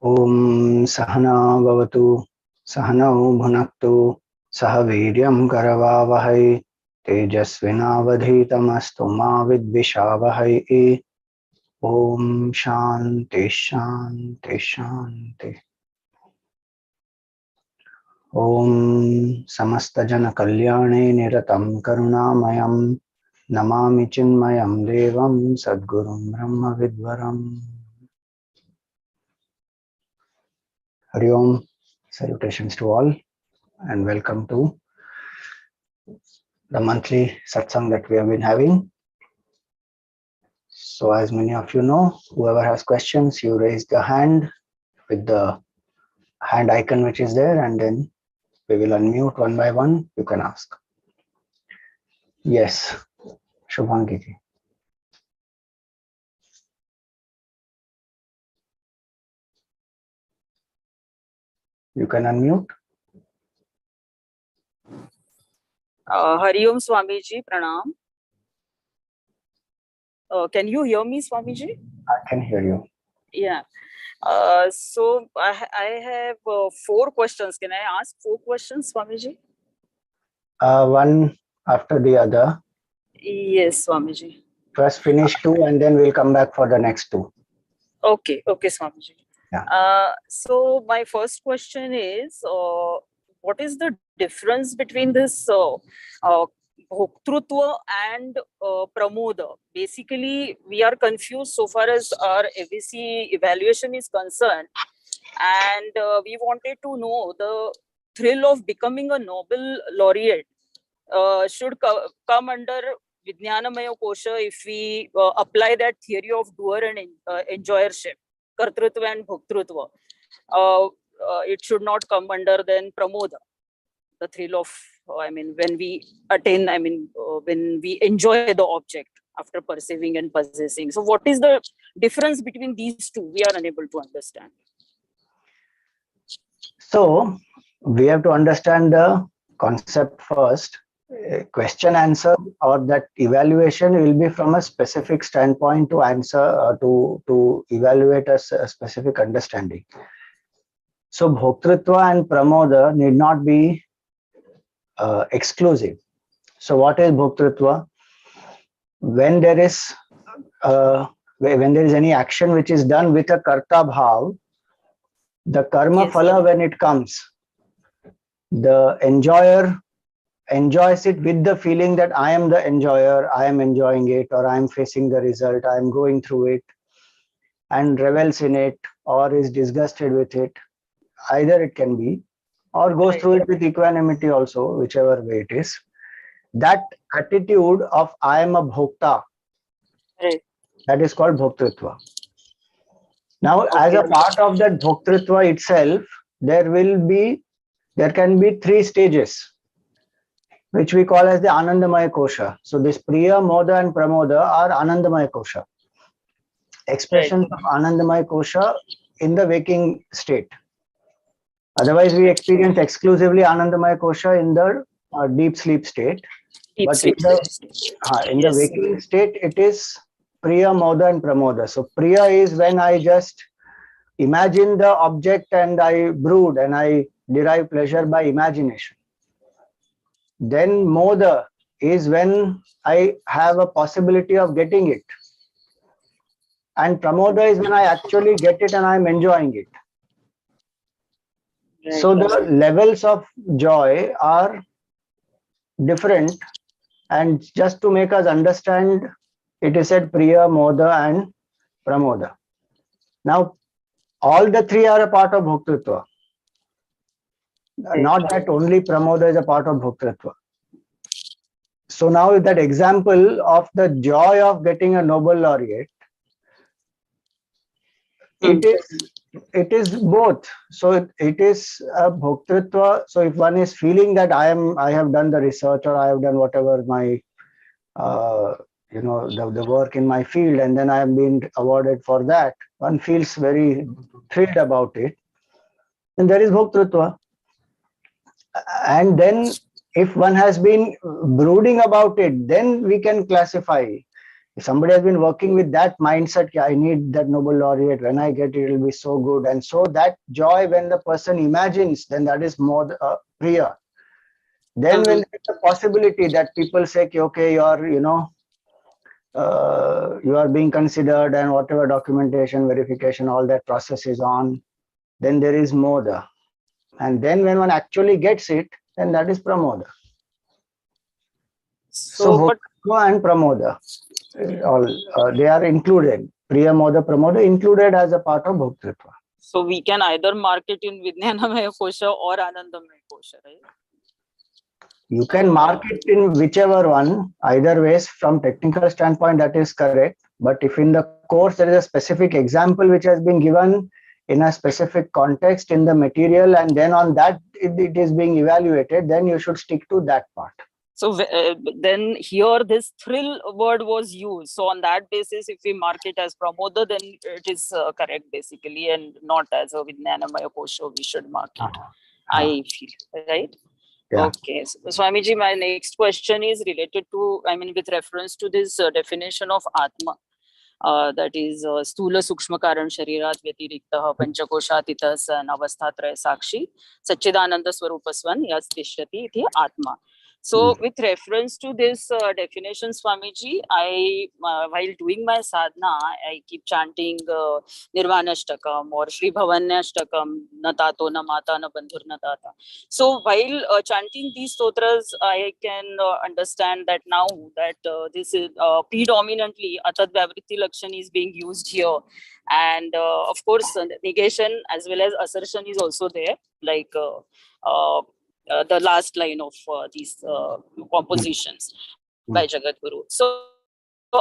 Om Sahana Bhavatu Sahanau Bhunaktu Sah Viryam Karavavahai Tejasvinavadhitamastu ma vidvishavahai. Om Shanti Shanti Shanti. Om Samasta Jana Kalyane Niratam Karunamayam Namami Chinmayam Devam Sadgurum Brahma Vidvaram. Hari Om, salutations to all and welcome to the monthly satsang that we have been having. So as many of you know, whoever has questions, you raise the hand with the hand icon which is there, and then we will unmute one by one. You can ask. Yes, Shubhangi ji. You can unmute. Hari Om Swamiji, Pranam. Can you hear me, Swamiji? I can hear you. Yeah. So I have 4 questions. Can I ask 4 questions, Swamiji? One after the other. Yes, Swamiji. First finish 2 and then we'll come back for the next 2. Okay, Swamiji. Yeah. So my first question is, what is the difference between this Bhoktrutva and Pramoda? Basically, we are confused so far as our AVC evaluation is concerned, and we wanted to know the thrill of becoming a Nobel laureate should come under Vijnanamaya Kosha if we apply that theory of doer and enjoyership, Kartrutva and Bhoktrutva. It should not come under then Pramoda, the thrill of, when we attain, when we enjoy the object after perceiving and possessing. So what is the difference between these two? We are unable to understand. So we have to understand the concept first. Question answer or that evaluation will be from a specific standpoint to answer to evaluate a specific understanding. So Bhoktrutva and Pramoda need not be exclusive. So what is Bhoktrutva? When there is any action which is done with a karta bhav, the karma phala, when it comes, the enjoyer enjoys it with the feeling that I am the enjoyer, I am enjoying it, or I am facing the result, I am going through it, and revels in it, or is disgusted with it. Either it can be, or goes through it with equanimity also, whichever way it is. That attitude of I am a bhokta, that is called bhoktrutva. Now, as a part of that bhoktrutva itself, there can be 3 stages, which we call as the Anandamaya Kosha. So this Priya, Moda and Pramoda are Anandamaya Kosha. Expressions of Anandamaya Kosha in the waking state. Otherwise, we experience exclusively Anandamaya Kosha in the deep sleep state. But in the waking state, it is Priya, Moda and Pramoda. So Priya is when I just imagine the object and I brood and I derive pleasure by imagination. Then Moda is when I have a possibility of getting it. And Pramoda is when I actually get it and I'm enjoying it. So the levels of joy are different. And just to make us understand, it is said Priya, Moda and Pramoda. Now, all the 3 are a part of Bhoktrutva. Not that only Pramoda is a part of Bhoktrutva. So now that example of the joy of getting a Nobel laureate, it is both. So it is a Bhoktrutva. So if one is feeling that I have done the research or I have done whatever my the work in my field, and then I am being awarded for that, one feels very thrilled about it, and there is Bhoktrutva. And then if one has been brooding about it, then we can classify If somebody has been working with that mindset, "Yeah, I need that Nobel laureate. When I get it, it will be so good." And so that joy, when the person imagines, then that is more Priya. Then when there is a possibility that people say, "Okay, you are being considered," and whatever documentation, verification, all that process is on, then there is moda. And then when one actually gets it, then that is pramoda. So So, but bhoktva and pramoda, all they are included. Priya moda, pramoda included as a part of bhoktritva. so we can either mark it in Vijnanamaya Kosha or Anandamaya Kosha, right? You can mark it in whichever one, either ways. From technical standpoint, that is correct. But if in the course there is a specific example which has been given in a specific context in the material, and then on that it is being evaluated, then you should stick to that part. So then here this thrill word was used. So on that basis, if we mark it as pramoda, then it is correct basically, and not as a Vijnanamaya Kosha we should mark it. I feel, right? Yeah. Okay. So, Swamiji, my next question is related to, with reference to this definition of Atma. That is Stula Sukshma Karan Sharirat Vyatiriktah Panchakoshatitah San Avasthatraya Sakshi Satchidananda Swarupaswan Yas Tishyati Iti Atma. So, with reference to this definition, Swamiji, I while doing my sadhana, I keep chanting Nirvanashtakam or Shri Bhavanyashtakam, Na Tato, Na Mata, Na Bandhur, Na Tata. So, while chanting these stotras, I can understand that now that this is predominantly Atad Vyavritti Lakshan is being used here. And of course, negation as well as assertion is also there, like the last line of these compositions by Jagadguru. So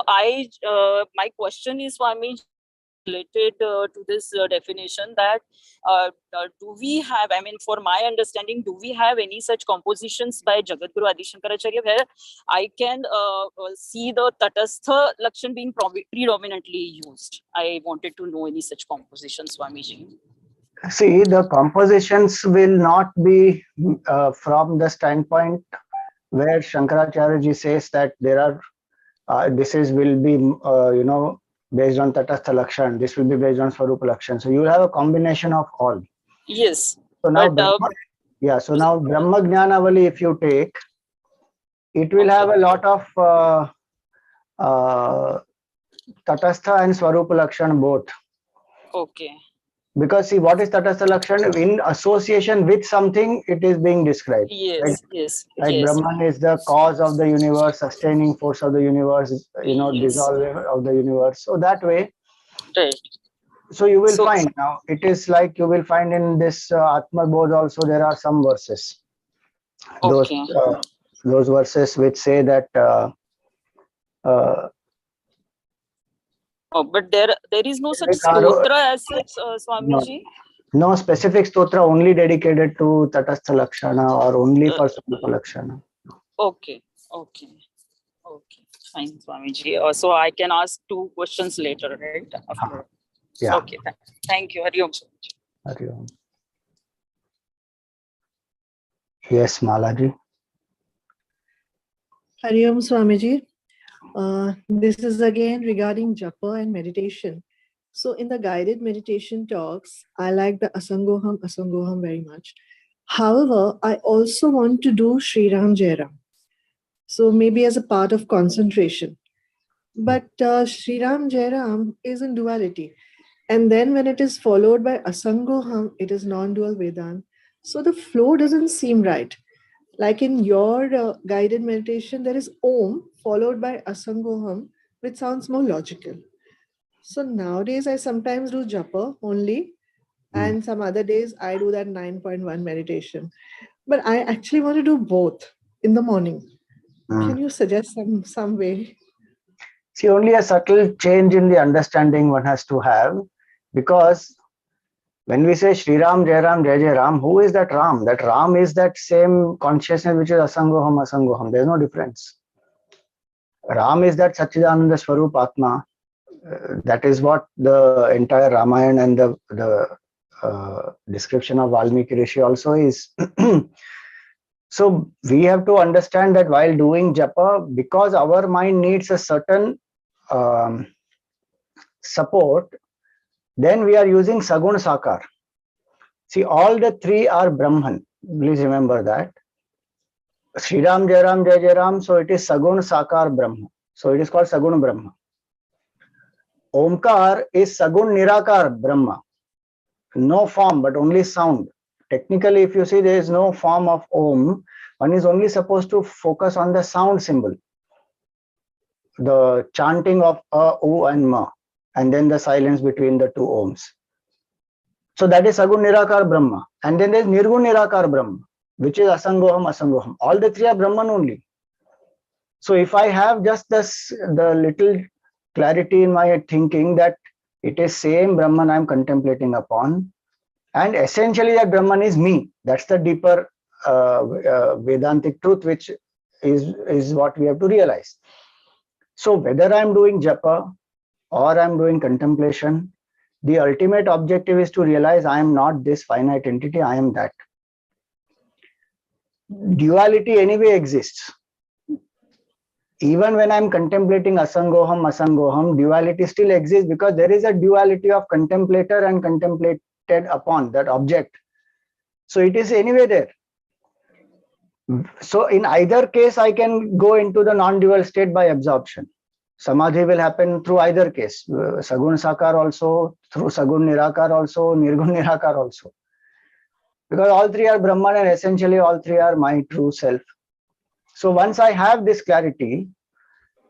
my question is, Swami, related to this definition, that do we have, for my understanding, do we have any such compositions by Jagadguru Adi Shankaracharya where I can see the Tatastha Lakshan being predominantly used? I wanted to know any such compositions, Swamiji. See, the compositions will not be from the standpoint where Shankaracharya ji says that there are will be based on Tatastha Lakshan, this will be based on Swarupa Lakshan. So you will have a combination of all. Yes. So now now Brahma Jnanavali, if you take, it will have a lot of Tatastha and Swarupa Lakshan both. Okay. Because see, what is Tatastha Lakshan? In association with something, it is being described. Yes, right? yes. Like yes. Brahman is the cause of the universe, sustaining force of the universe, dissolver of the universe. So that way, right. So you will find now, it is like you will find in this Atma Bodh also, there are some verses. Okay. Those verses which say that but there is no such stotra as such, Swamiji? No specific stotra only dedicated to Tatastha Lakshana or only for Swarupa Lakshana. Okay. Fine, Swamiji. So I can ask 2 questions later, right? After. Yeah. Okay. Thank you. Hari Om. Hari Om. Yes, Malaji. Hari Om, Swamiji. This is again regarding japa and meditation. So in the guided meditation talks, I like the Asangoham very much. However, I also want to do Sri Ram Jai Ram. So maybe as a part of concentration. But Sri Ram Jai Ram is in duality. And then when it is followed by Asangoham, it is non-dual Vedant. So the flow doesn't seem right. Like in your guided meditation, there is Om followed by Asangoham, which sounds more logical. So nowadays, I sometimes do japa only, and some other days I do that 9.1 meditation. But I actually want to do both in the morning. Can you suggest some way? See, only a subtle change in the understanding one has to have, because when we say Shri Ram, Jai Ram, Jai Jai Ram, who is that Ram? That Ram is that same consciousness which is Asangoham. There is no difference. Ram is that Satchidananda Swarup Atma. That is what the entire Ramayana and the description of Valmiki Rishi also is. So we have to understand that while doing japa, because our mind needs a certain support, then we are using Sagun Sakar. See, all the three are Brahman. Please remember that. Sri Ram, Jai Ram, Jai Jai Ram. So it is Sagun Sakar Brahma. So it is called Sagun Brahma. Omkar is Sagun Nirakar Brahma. No form, but only sound. Technically, if you see, there is no form of Om. One is only supposed to focus on the sound symbol, the chanting of A, U, and Ma, and then the silence between the two Oms. So that is Sagun Nirakar Brahma. And then there is Nirgun Nirakar Brahma, which is Asangoham, Asangoham. All the three are Brahman only. So if I have just the little clarity in my thinking that it is same Brahman I am contemplating upon, and essentially that Brahman is me. That's the deeper Vedantic truth, which is what we have to realize. So whether I am doing japa or I am doing contemplation, the ultimate objective is to realize I am not this finite entity, I am that. Duality anyway exists. Even when I'm contemplating Asangoham, Asangoham, duality still exists because there is a duality of contemplator and contemplated upon, that object. So it is anyway there. So in either case, I can go into the non-dual state by absorption. Samadhi will happen through either case. Sagun Sakar also, through Sagun Nirakar also, Nirgun Nirakar also. Because all three are Brahman and essentially all three are my true self. So once I have this clarity,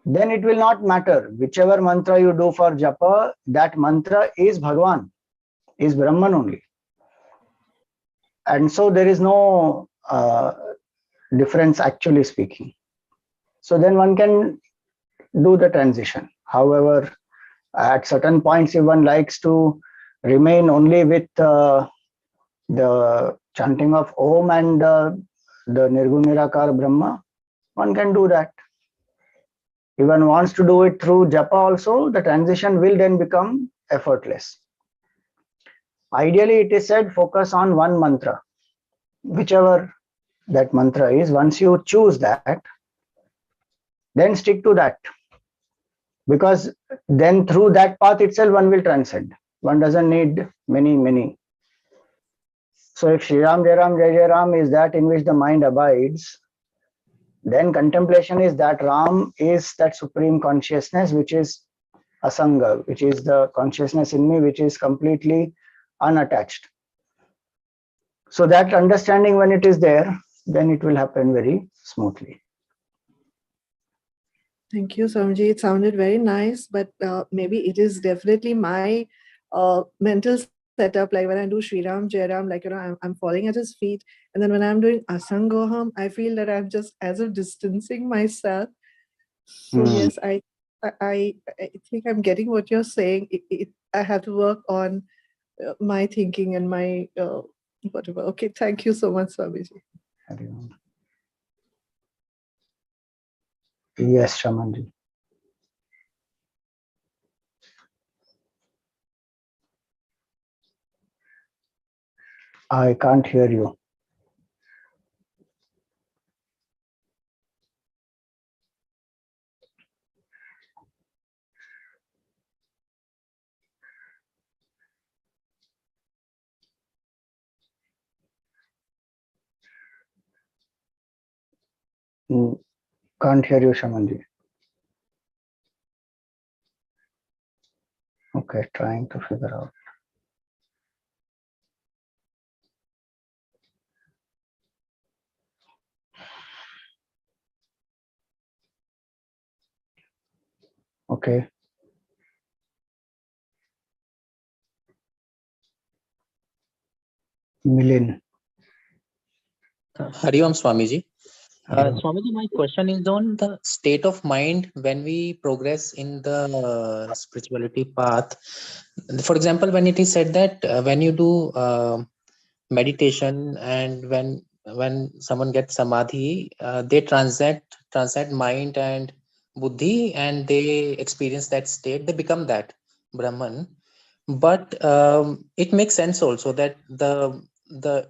then it will not matter. Whichever mantra you do for japa, that mantra is Bhagwan, is Brahman only. And so there is no difference actually speaking. So then one can do the transition. However, at certain points, if one likes to remain only with the chanting of Om and the Nirgun Nirakar Brahma, one can do that. If one wants to do it through japa also, the transition will then become effortless. Ideally, it is said focus on one mantra, whichever that mantra is. Once you choose that, then stick to that. Because then through that path itself, one will transcend. One doesn't need many. So if Shri Ram, Jai Ram, Jai Jai Ram is that in which the mind abides, then contemplation is that Ram is that supreme consciousness, which is Asanga, which is the consciousness in me, which is completely unattached. So that understanding, when it is there, then it will happen very smoothly. Thank you, Swamiji. It sounded very nice, but maybe it is definitely my mental setup. Like when I do Sri Ram, Jai Ram, like, I'm falling at his feet. And then when I'm doing Asangoham, I feel that I'm just as if distancing myself. So yes, I think I'm getting what you're saying. I have to work on my thinking and my whatever. Okay, thank you so much, Swamiji. Yes, Shamanji. I can't hear you. Can't hear you, Shamanji. Okay, trying to figure out. Okay. Milin. Hari Om Swamiji. Swamiji, my question is on the state of mind when we progress in the spirituality path. For example, when it is said that when you do meditation and when someone gets samadhi, they transcend mind and buddhi, and they experience that state. They become that Brahman. But it makes sense also that the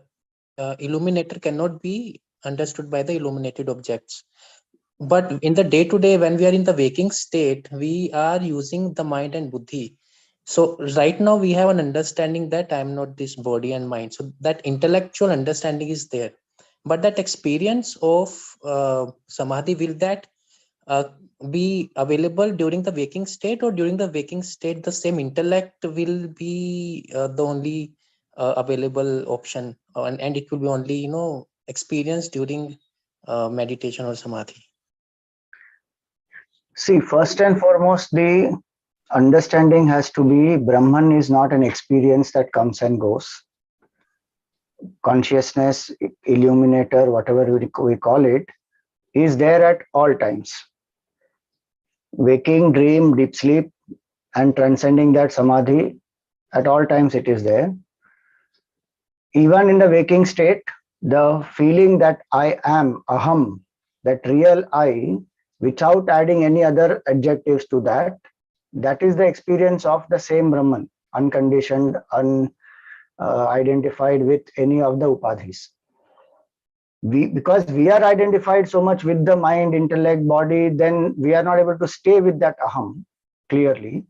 illuminator cannot be understood by the illuminated objects. But in the day to day, when we are in the waking state, we are using the mind and buddhi. So right now we have an understanding that I'm not this body and mind. So that intellectual understanding is there. But that experience of samadhi, will that uh, be available during the waking state, or during the waking state the same intellect will be the only available option, and it will be only experienced during meditation or samadhi? See, first and foremost, the understanding has to be Brahman is not an experience that comes and goes. Consciousness, illuminator, whatever we call it, is there at all times. Waking, dream, deep sleep, and transcending that samadhi, at all times it is there. Even in the waking state, the feeling that I am, aham, that real I, without adding any other adjectives to that, that is the experience of the same Brahman, unconditioned, unidentified with any of the upadhis. Because we are identified so much with the mind, intellect, body, then we are not able to stay with that aham clearly.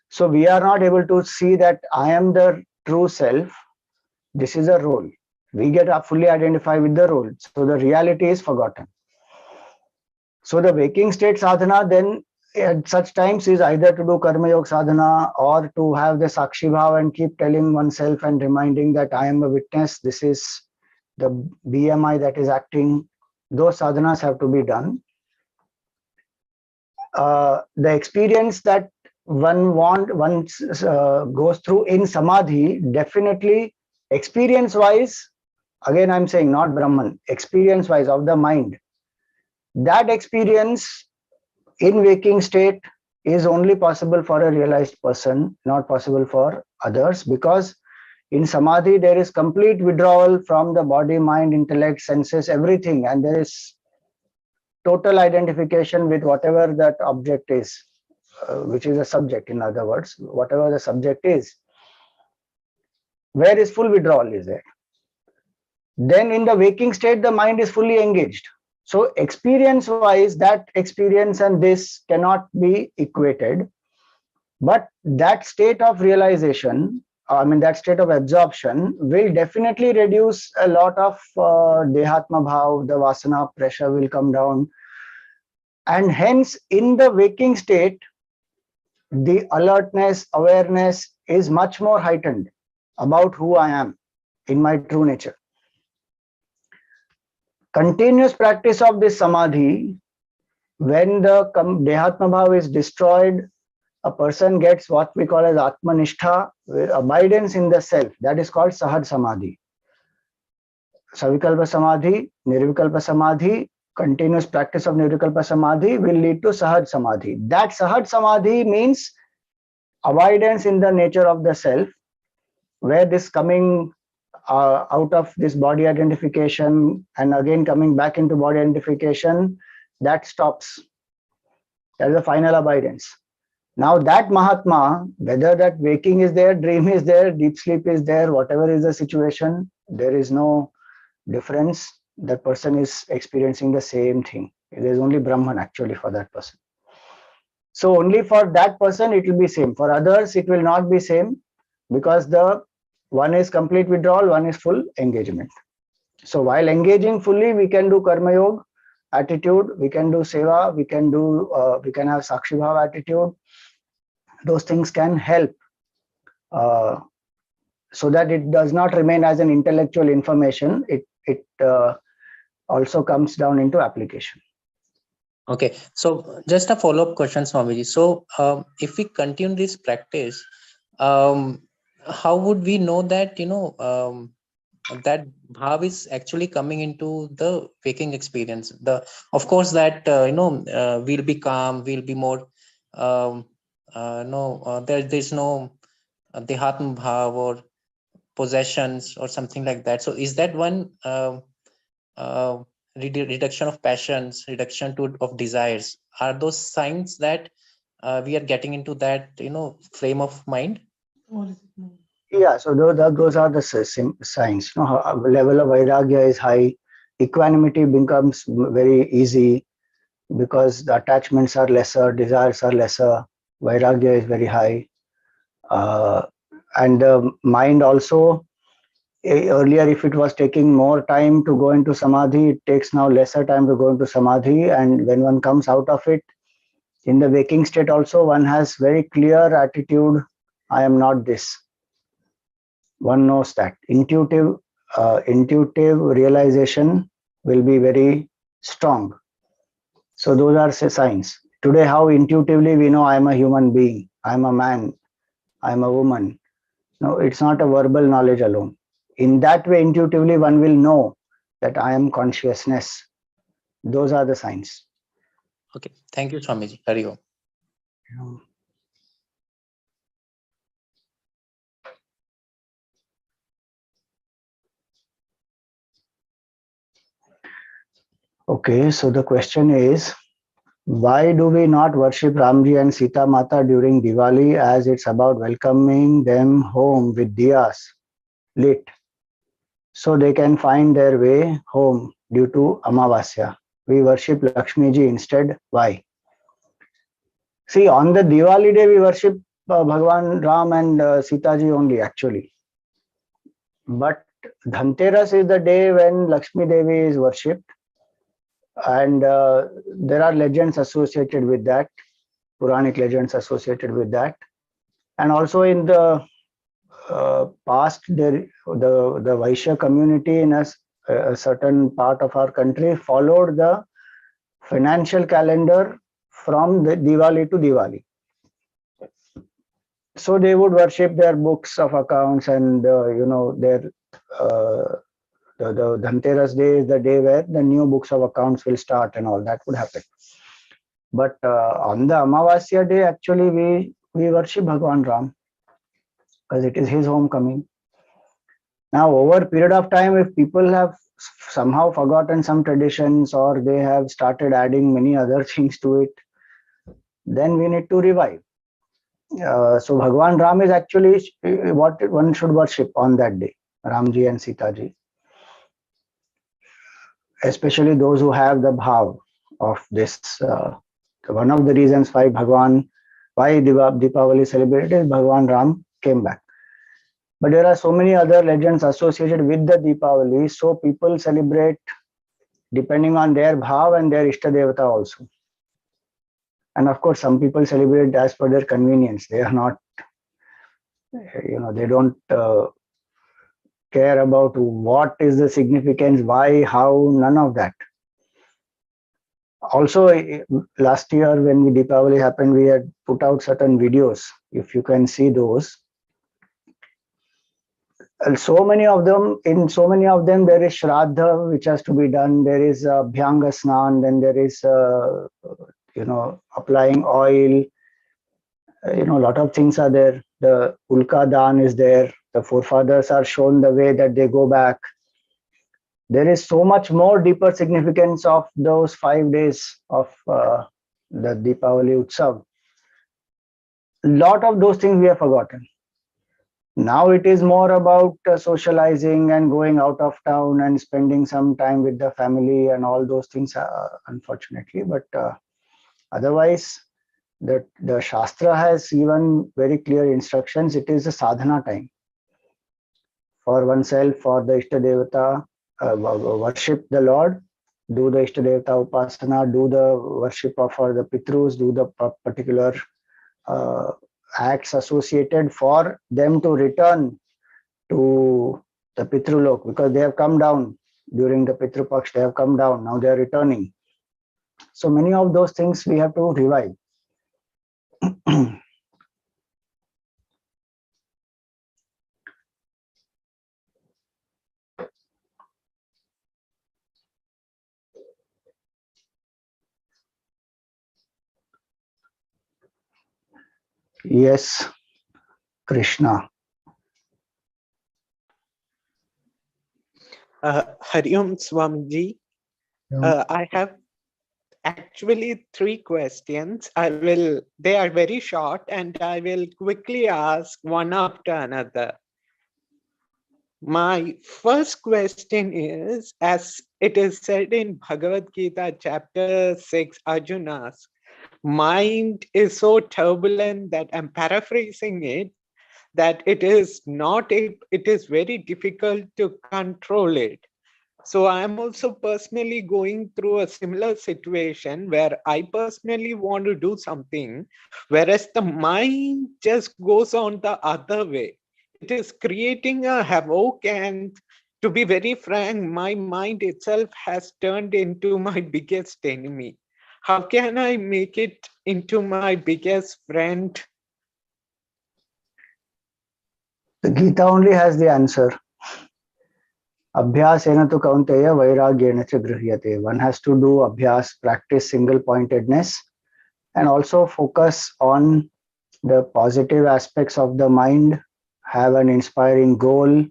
So we are not able to see that I am the true self. This is a role. We get fully identified with the role. So the reality is forgotten. So the waking state sadhana then at such times is either to do karma yoga sadhana or to have the sakshi bhav and keep telling oneself and reminding that I am a witness. This is the BMI that is acting. Those sadhanas have to be done. The experience that one goes through in samadhi, definitely experience wise, again I'm saying not Brahman, experience wise of the mind, that experience in waking state is only possible for a realized person, not possible for others, because in samadhi there is complete withdrawal from the body, mind, intellect, senses, everything, and there is total identification with whatever that object is, which is a subject, in other words, whatever the subject is, where is full withdrawal is there. Then in the waking state, the mind is fully engaged. So experience wise, that experience and this cannot be equated. But that state of realization, that state of absorption will definitely reduce a lot of dehatma bhav, the vasana pressure will come down. And hence, in the waking state, the alertness, awareness is much more heightened about who I am in my true nature. Continuous practice of this samadhi, when the dehatma bhav is destroyed, a person gets what we call as atmanishtha, abidance in the self. That is called sahaj samadhi. Savikalpa samadhi, nirvikalpa samadhi, continuous practice of nirvikalpa samadhi will lead to sahaj samadhi. That sahaj samadhi means abidance in the nature of the self, where this coming out of this body identification and again coming back into body identification, that stops. That is the final abidance. Now that Mahatma, whether that waking is there, dream is there, deep sleep is there, whatever is the situation, there is no difference. That person is experiencing the same thing. There is only Brahman actually for that person. So only for that person it will be same. For others it will not be same, because the one is complete withdrawal, one is full engagement. So while engaging fully, we can do karma yoga attitude, we can do seva, we can have sakshi bhav attitude. Those things can help so that it does not remain as an intellectual information. It also comes down into application. Okay, so just a follow-up question, Swamiji. So if we continue this practice, how would we know that that bhav is actually coming into the waking experience? Of course that we'll be calm, we'll be more there's no dehatma bhav or possessions or something like that. So is that one reduction of passions, reduction of desires? Are those signs that we are getting into that frame of mind? Yeah, so those are the signs. Level of vairagya is high, equanimity becomes very easy, because the attachments are lesser, desires are lesser, vairagya is very high. And the mind also, earlier if it was taking more time to go into samadhi, it takes now lesser time to go into samadhi. And when one comes out of it, in the waking state also, one has very clear attitude, I am not this. One knows that. Intuitive realization will be very strong. So those are signs. Today, how intuitively we know I am a human being, I am a man, I am a woman. No, it's not a verbal knowledge alone. In that way, intuitively, one will know that I am consciousness. Those are the signs. Okay. Thank you, Swamiji. Hari Om. Okay, so the question is, why do we not worship Ramji and Sita Mata during Diwali, as it's about welcoming them home with diyas lit so they can find their way home due to Amavasya? We worship Lakshmi ji instead. Why? See, on the Diwali day, we worship Bhagwan Ram and Sita ji only, actually. But Dhanteras is the day when Lakshmi Devi is worshipped, and there are legends associated with that, Puranic legends associated with that. And also in the past, the Vaishya community in a certain part of our country followed the financial calendar from the Diwali to Diwali. So they would worship their books of accounts, and their the Dhanteras day is the day where the new books of accounts will start, and all that would happen. But on the Amavasya day, actually we worship Bhagwan Ram because it is his homecoming. Now, over a period of time, if people have somehow forgotten some traditions or they have started adding many other things to it, then we need to revive. So Bhagwan Ram is actually what one should worship on that day, Ramji and Sitaji. Especially those who have the bhav of this. One of the reasons why Deepavali celebrated is Bhagwan Ram came back. But there are so many other legends associated with the Deepavali, so people celebrate depending on their bhav and their Ishta Devata also. And of course, some people celebrate as per their convenience. They are not, they don't care about what is the significance, why, how, none of that. Also, last year when Deepavali happened, we had put out certain videos. If you can see those, and so many of them, there is Shraddha which has to be done. There is Bhyanga Snan, then there is applying oil. A lot of things are there. The Ulka Dan is there. The forefathers are shown the way that they go back. There is so much more deeper significance of those 5 days of the Deepavali Utsav. A lot of those things we have forgotten. Now it is more about socializing and going out of town and spending some time with the family and all those things, unfortunately. But otherwise, the Shastra has given very clear instructions. It is a sadhana time for oneself, for the Ishta Devata, worship the Lord, do the Ishta Devata Upasana, do the worship for the Pitrus, do the particular acts associated for them to return to the Pitrulok, because they have come down during the Pitru Paksh, they have come down, now they are returning. So many of those things we have to revive. Yes, Krishna. Hari Om Swamiji. I have actually 3 questions. They are very short and I will quickly ask one after another. My first question is, as it is said in Bhagavad Gita, chapter 6, Arjuna asks, mind is so turbulent that I'm paraphrasing it, that it is very difficult to control it. So I'm also personally going through a similar situation where I personally want to do something, whereas the mind just goes on the other way. It is creating a havoc, and to be very frank, my mind itself has turned into my biggest enemy. How can I make it into my biggest friend? The Gita only has the answer. Abhyasena tu kaunteya vairagyena cha grihyate. One has to do abhyas, practice single pointedness, and also focus on the positive aspects of the mind, have an inspiring goal,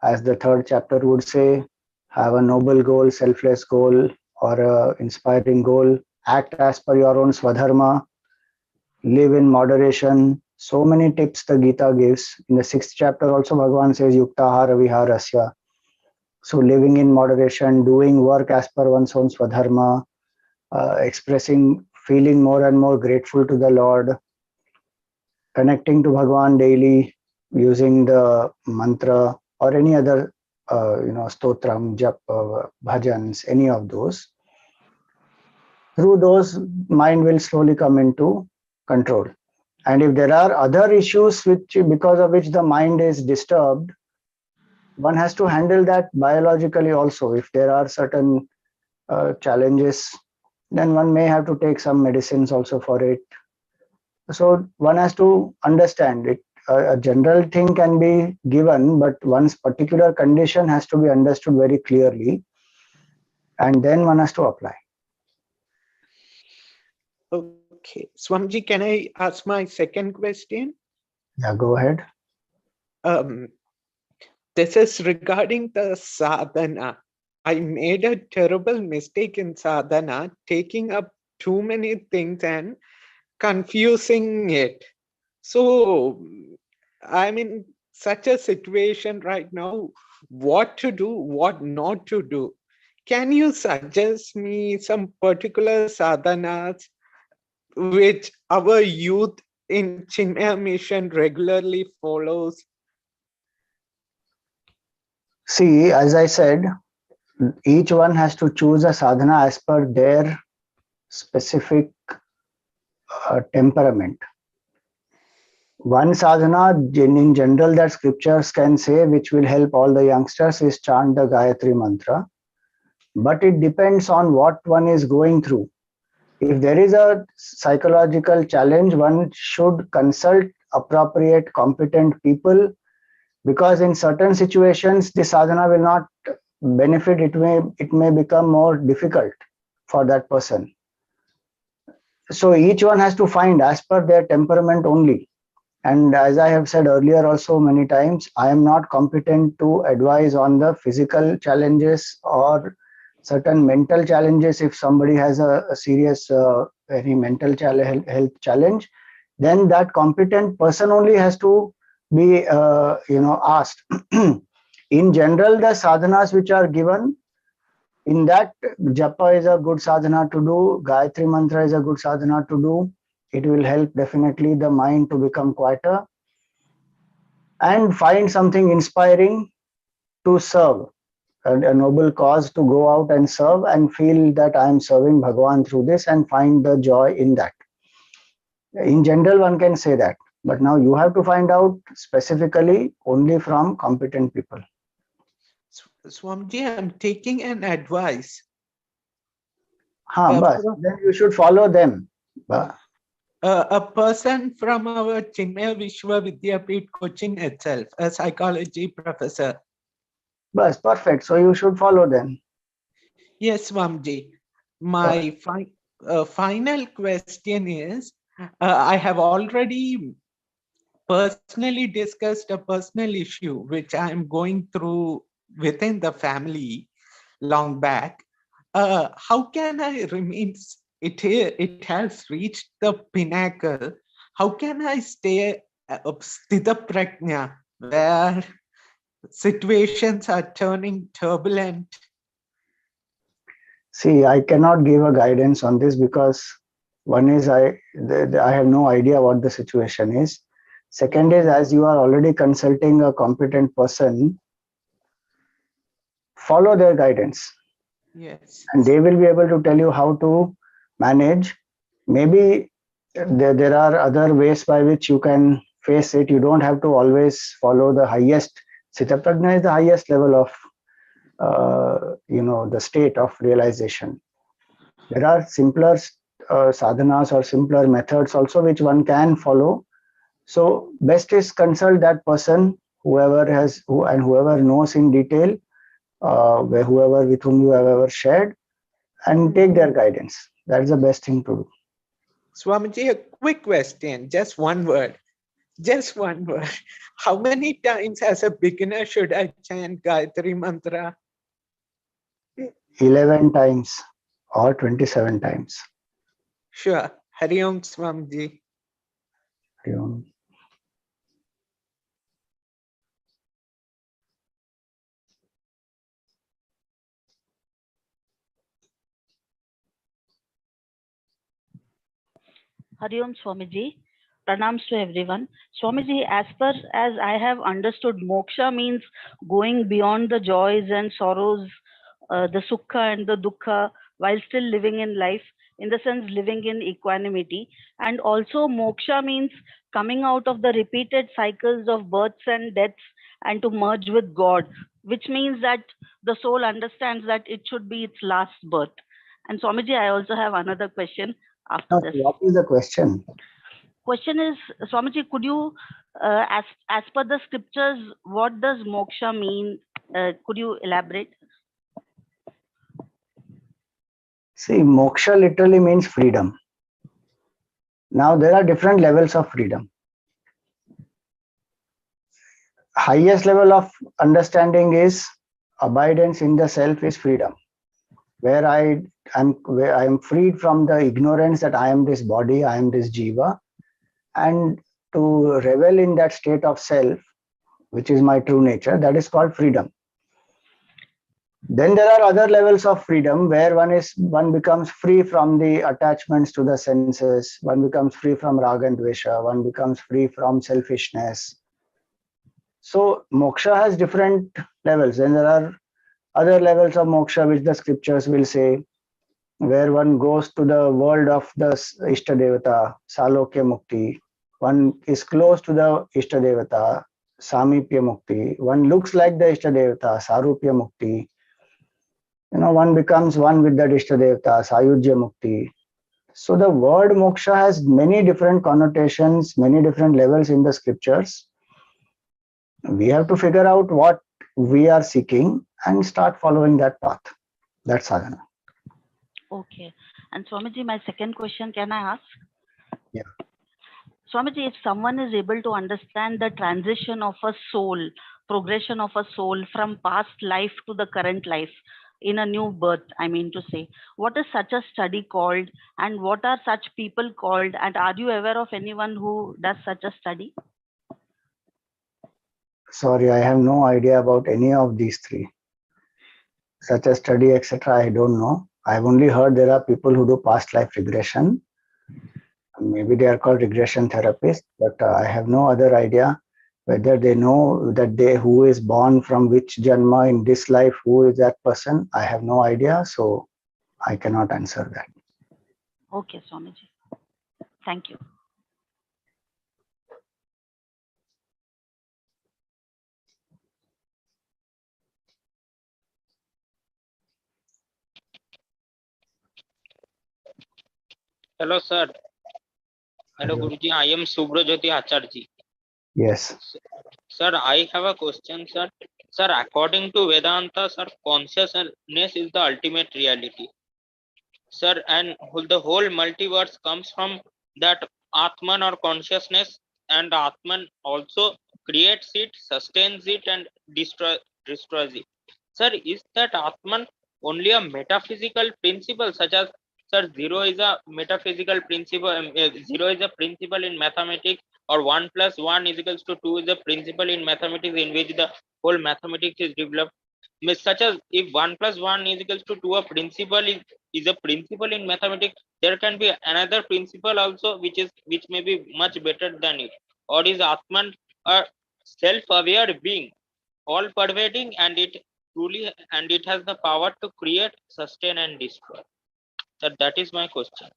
as the third chapter would say, have a noble goal, selfless goal, or a inspiring goal, act as per your own swadharma, live in moderation. So many tips the Gita gives. In the sixth chapter also Bhagavan says yuktahara viharasya. So living in moderation, doing work as per one's own swadharma, expressing, feeling more and more grateful to the Lord, connecting to Bhagavan daily using the mantra or any other, stotram, jap, bhajans, any of those. Through those, mind will slowly come into control. And if there are other issues because of which the mind is disturbed, one has to handle that biologically also. If there are certain challenges, then one may have to take some medicines also for it. So one has to understand it. A general thing can be given, but one's particular condition has to be understood very clearly, and then one has to apply. Okay, Swamiji, can I ask my second question? Yeah, go ahead. This is regarding the sadhana. I made a terrible mistake in sadhana, taking up too many things and confusing it. So I'm in such a situation right now, what to do, what not to do. Can you suggest me some particular sadhanas which our youth in Chinmaya Mission regularly follows? See, as I said, each one has to choose a sadhana as per their specific temperament. One sadhana in general that scriptures can say, which will help all the youngsters, is chant the Gayatri mantra. But it depends on what one is going through. If there is a psychological challenge, one should consult appropriate, competent people, because in certain situations, the sadhana will not benefit. It may become more difficult for that person. So each one has to find as per their temperament only. And as I have said earlier also many times, I am not competent to advise on the physical challenges or certain mental challenges. If somebody has a serious any mental health challenge, then that competent person only has to be asked. In general, the sadhanas which are given, in that, japa is a good sadhana to do, Gayatri mantra is a good sadhana to do. It will help definitely the mind to become quieter and find something inspiring to serve, a noble cause to go out and serve and feel that I am serving Bhagavan through this and find the joy in that. In general, one can say that, but now you have to find out specifically only from competent people. Swamiji, I'm taking an advice. But then you should follow them. A person from our Chinmaya Vishwa Vidyapeeth Cochin itself, a psychology professor. Bas, perfect. So you should follow them. Yes, Swamiji. My final question is, I have already personally discussed a personal issue which I am going through within the family long back. How can I remain? It has reached the pinnacle. How can I stay sthita prajna, where situations are turning turbulent. See, I cannot give a guidance on this because one is I have no idea what the situation is. Second is, as you are already consulting a competent person, follow their guidance Yes. and they will be able to tell you how to manage. Maybe there are other ways by which you can face it. You don't have to always follow the highest. Sthita Prajna is the highest level of the state of realization. There are simpler sadhanas or simpler methods also which one can follow. So best is consult that person, whoever knows in detail, whoever with whom you have ever shared, and take their guidance. That's the best thing to do. Swamiji, a quick question, just one word. Just one word. How many times as a beginner should I chant Gayatri Mantra? 11 times or 27 times. Sure. Hari Om Swamiji. Hari Om. Hari Om Swamiji. Pranams to everyone. Swamiji, as far as I have understood, moksha means going beyond the joys and sorrows, the sukha and the dukkha, while still living in life, in the sense living in equanimity. And also moksha means coming out of the repeated cycles of births and deaths and to merge with God, which means that the soul understands that it should be its last birth. And Swamiji, I also have another question after Now, this. what is the question? Question is, Swamiji, could you, as per the scriptures, what does moksha mean? Could you elaborate? See, moksha literally means freedom. Now, there are different levels of freedom. Highest level of understanding is abidance in the self is freedom, where I am freed from the ignorance that I am this body, I am this jiva, and to revel in that state of self, which is my true nature, that is called freedom. Then there are other levels of freedom where one becomes free from the attachments to the senses, one becomes free from raga and dvesha, one becomes free from selfishness. So moksha has different levels. Then there are other levels of moksha which the scriptures will say, where one goes to the world of the Ishtadevata, Salokya Mukti. One is close to the Ishtadevata, Samipya Mukti. One looks like the Ishtadevata, Sarupya Mukti. One becomes one with the Ishtadevata, Sayujya Mukti. So the word moksha has many different connotations, many different levels in the scriptures. We have to figure out what we are seeking and start following that path. That's sadhana. Okay. And Swamiji, my second question, can I ask? Yeah. Swamiji, if someone is able to understand the transition of a soul, progression of a soul from past life to the current life, in a new birth, I mean to say, what is such a study called, and what are such people called, and are you aware of anyone who does such a study? Sorry, I have no idea about any of these three. Such a study, etc., I don't know. I've only heard there are people who do past life regression. Maybe they are called regression therapists, but I have no other idea whether they know that who is born from which janma in this life, who is that person. I have no idea, so I cannot answer that. Okay, Swamiji. Thank you. Hello, sir. Hello, Guruji. I am Subrajyoti Acharji. Yes. Sir, I have a question, sir. Sir, according to Vedanta, sir, consciousness is the ultimate reality. Sir, and the whole multiverse comes from that Atman or consciousness, and Atman also creates it, sustains it, and destroys it. Sir, is that Atman only a metaphysical principle such as sir, zero is a metaphysical principle. Zero is a principle in mathematics, or 1 plus 1 is equals to 2 is a principle in mathematics in which the whole mathematics is developed. Such as if 1 plus 1 is equals to 2, a principle is a principle in mathematics, there can be another principle also which may be much better than it. Or is Atman a self-aware being, all pervading, and it has the power to create, sustain, and destroy? That is my question.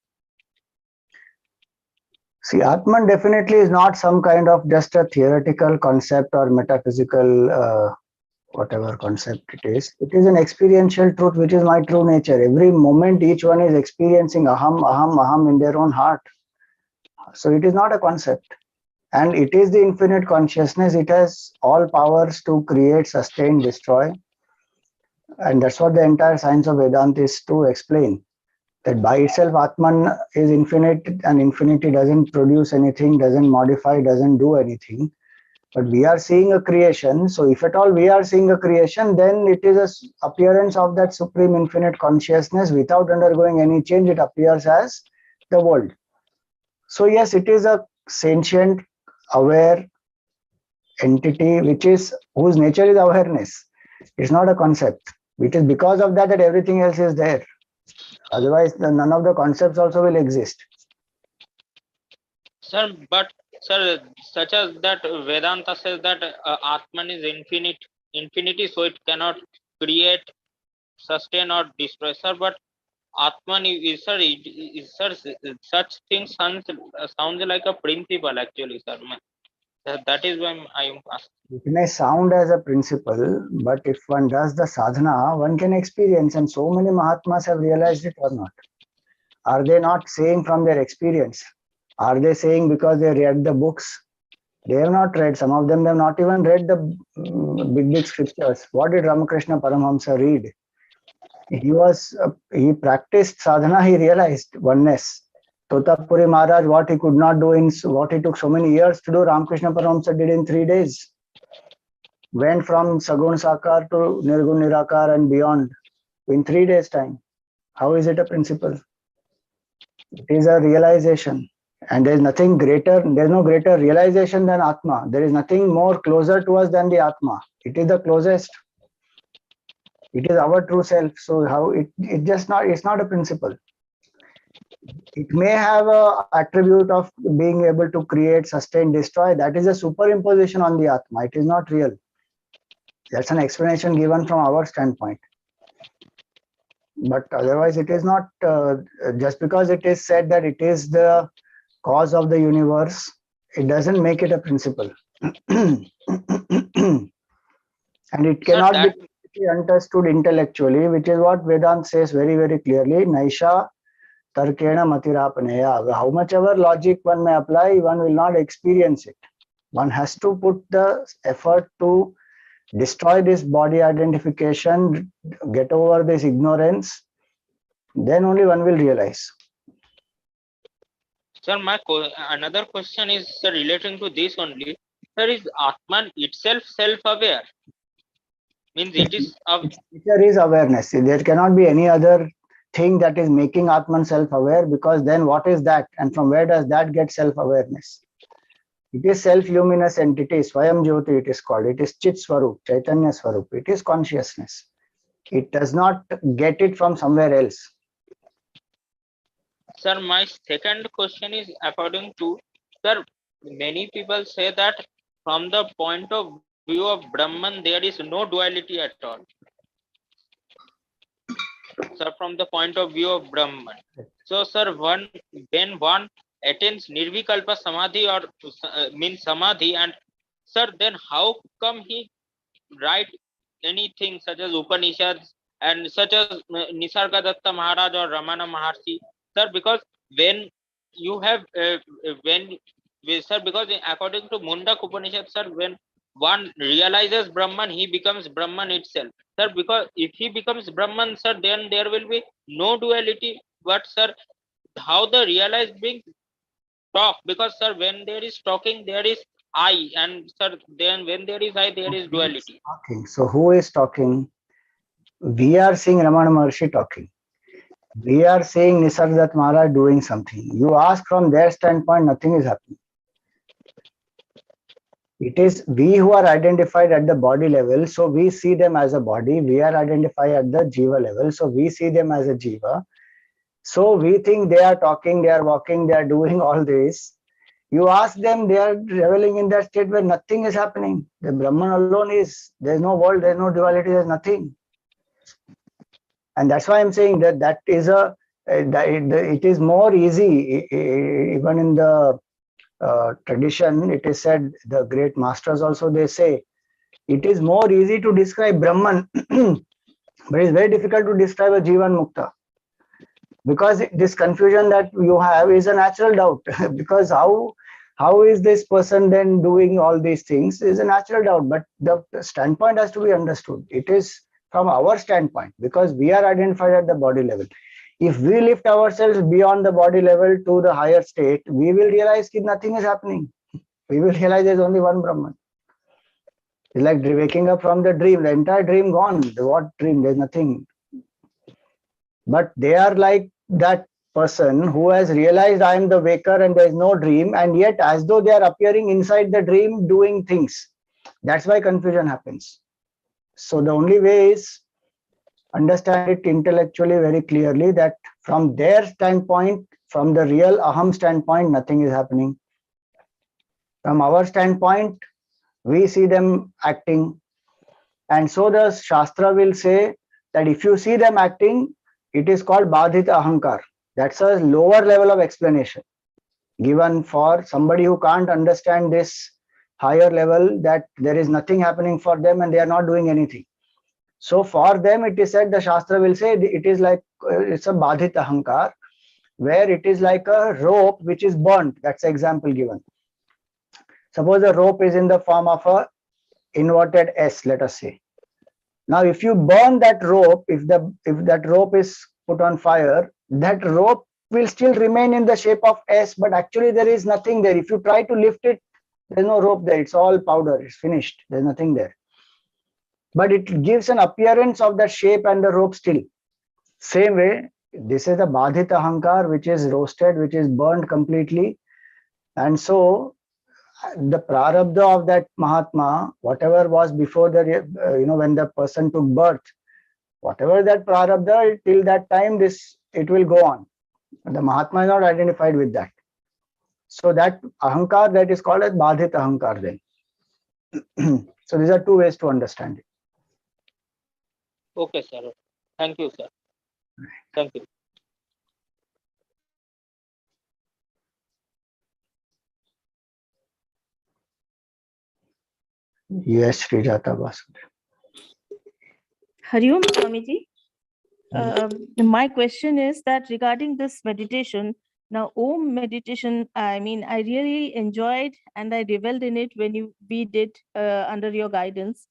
See, Atman definitely is not some kind of just a theoretical concept or metaphysical whatever concept it is. It is an experiential truth, which is my true nature. Every moment, each one is experiencing aham, aham, aham in their own heart. So it is not a concept. And it is the infinite consciousness. It has all powers to create, sustain, destroy. And that's what the entire science of Vedanta is to explain. That by itself, Atman is infinite, and infinity doesn't produce anything, doesn't modify, doesn't do anything. But we are seeing a creation. So if at all we are seeing a creation, then it is an appearance of that supreme infinite consciousness. Without undergoing any change, it appears as the world. So yes, it is a sentient, aware entity whose nature is awareness. It's not a concept. It is because of that everything else is there. Otherwise, none of the concepts also will exist. Sir, but sir, such as that Vedanta says that Atman is infinity, so it cannot create, sustain, or destroy. Sir, but Atman is, sir, sir, such things sounds like a principle actually, sir. That is why I am asking. It may sound as a principle, but if one does the sadhana, one can experience, and so many Mahatmas have realized it or not. Are they not saying from their experience? Are they saying because they read the books? They have not read. Some of them have not even read the big scriptures. What did Ramakrishna Paramahamsa read? He practiced sadhana, he realized oneness. Totapuri Maharaj, what he could not do what he took so many years to do, Ramakrishna Paramahamsa did in 3 days. Went from Sagun Sakar to Nirgun Nirakar and beyond in 3 days' time. How is it a principle? It is a realization. And there is nothing greater, there is no greater realization than Atma. There is nothing more closer to us than the Atma. It is the closest. It is our true self. So how it's not a principle. It may have an attribute of being able to create, sustain, destroy. That is a superimposition on the Atma. It is not real. That's an explanation given from our standpoint. But otherwise, it is not, just because it is said that it is the cause of the universe, it doesn't make it a principle. And it cannot be understood intellectually, which is what Vedanta says very, very clearly. Naisha tarkena matirapaneya. How much ever logic one may apply, one will not experience it. One has to put the effort to destroy this body identification, get over this ignorance, then only one will realize. Sir, another question is, sir, relating to this only. Sir, is Atman itself self-aware? Means it is There is awareness. There cannot be any other thing that is making Atman self-aware, because then what is that? And from where does that get self-awareness? It is self-luminous entity, Swayam Jyoti it is called. It is Chit Swarup, Chaitanya Swarup. It is consciousness. It does not get it from somewhere else. Sir, my second question is according to, sir, many people say that from the point of view of Brahman, there is no duality at all. Sir, from the point of view of Brahman. So, sir, when one attains Nirvikalpa Samadhi or means Samadhi, and sir, then how come he write anything such as Upanishads and such as Nisargadatta Maharaj or Ramana Maharshi? Sir, because when you have, sir, because according to Mundak Upanishad, sir, when one realizes Brahman, he becomes Brahman itself. Sir, because if he becomes Brahman, sir, then there will be no duality. But, sir, how the realized being talk? Because, sir, when there is talking, there is I, and sir, then when there is I, there is duality. Talking. So who is talking? We are seeing Ramana Maharshi talking. We are seeing Nisargadatta Maharaj doing something. You ask from their standpoint, nothing is happening. It is we who are identified at the body level, so we see them as a body. We are identified at the jiva level, so we see them as a jiva. So we think they are talking, they are walking, they are doing all this. You ask them, they are reveling in that state where nothing is happening. The Brahman alone is. There is no world, there is no duality, there is nothing. And that's why I'm saying that that is it is more easy, even in the tradition, it is said, the great masters also, they say, it is more easy to describe Brahman, but it's very difficult to describe a Jivan Mukta. Because this confusion that you have is a natural doubt. Because how is this person then doing all these things is a natural doubt, but the standpoint has to be understood. It is from our standpoint, because we are identified at the body level. If we lift ourselves beyond the body level to the higher state, we will realize that nothing is happening. We will realize there's only one Brahman. It's like waking up from the dream, the entire dream gone. What dream? There's nothing. But they are like that person who has realized I am the waker and there is no dream, and yet as though they are appearing inside the dream doing things. That's why confusion happens. So the only way is understand it intellectually very clearly, that from their standpoint, from the real Aham standpoint, nothing is happening. From our standpoint, we see them acting. And so the Shastra will say that if you see them acting, it is called Badhita Ahankar. That's a lower level of explanation given for somebody who can't understand this higher level, that there is nothing happening for them and they are not doing anything. So for them, it is said, the Shastra will say it is like, it's a Badhit Ahankar, where it is like a rope which is burnt. That's the example given. Suppose the rope is in the form of a inverted S, let us say. Now, if you burn that rope, if that rope is put on fire, that rope will still remain in the shape of S, but actually there is nothing there. If you try to lift it, there's no rope there. It's all powder. It's finished. There's nothing there. But it gives an appearance of that shape and the rope still. Same way, this is the Badhita Ahankar, which is roasted, which is burned completely. And so the prarabdha of that Mahatma, whatever was before the, when the person took birth, whatever that prarabdha, till that time, it will go on. The Mahatma is not identified with that. So that Ahankar, that is called as Badhita Ahankar then. So these are two ways to understand it. Okay, sir. Thank you, sir. Thank you. Yes, Srijata Vasudeva. Hari Om, Swamiji. My question is that regarding this meditation, now Om meditation, I mean, I really enjoyed and I reveled in it when we did under your guidance.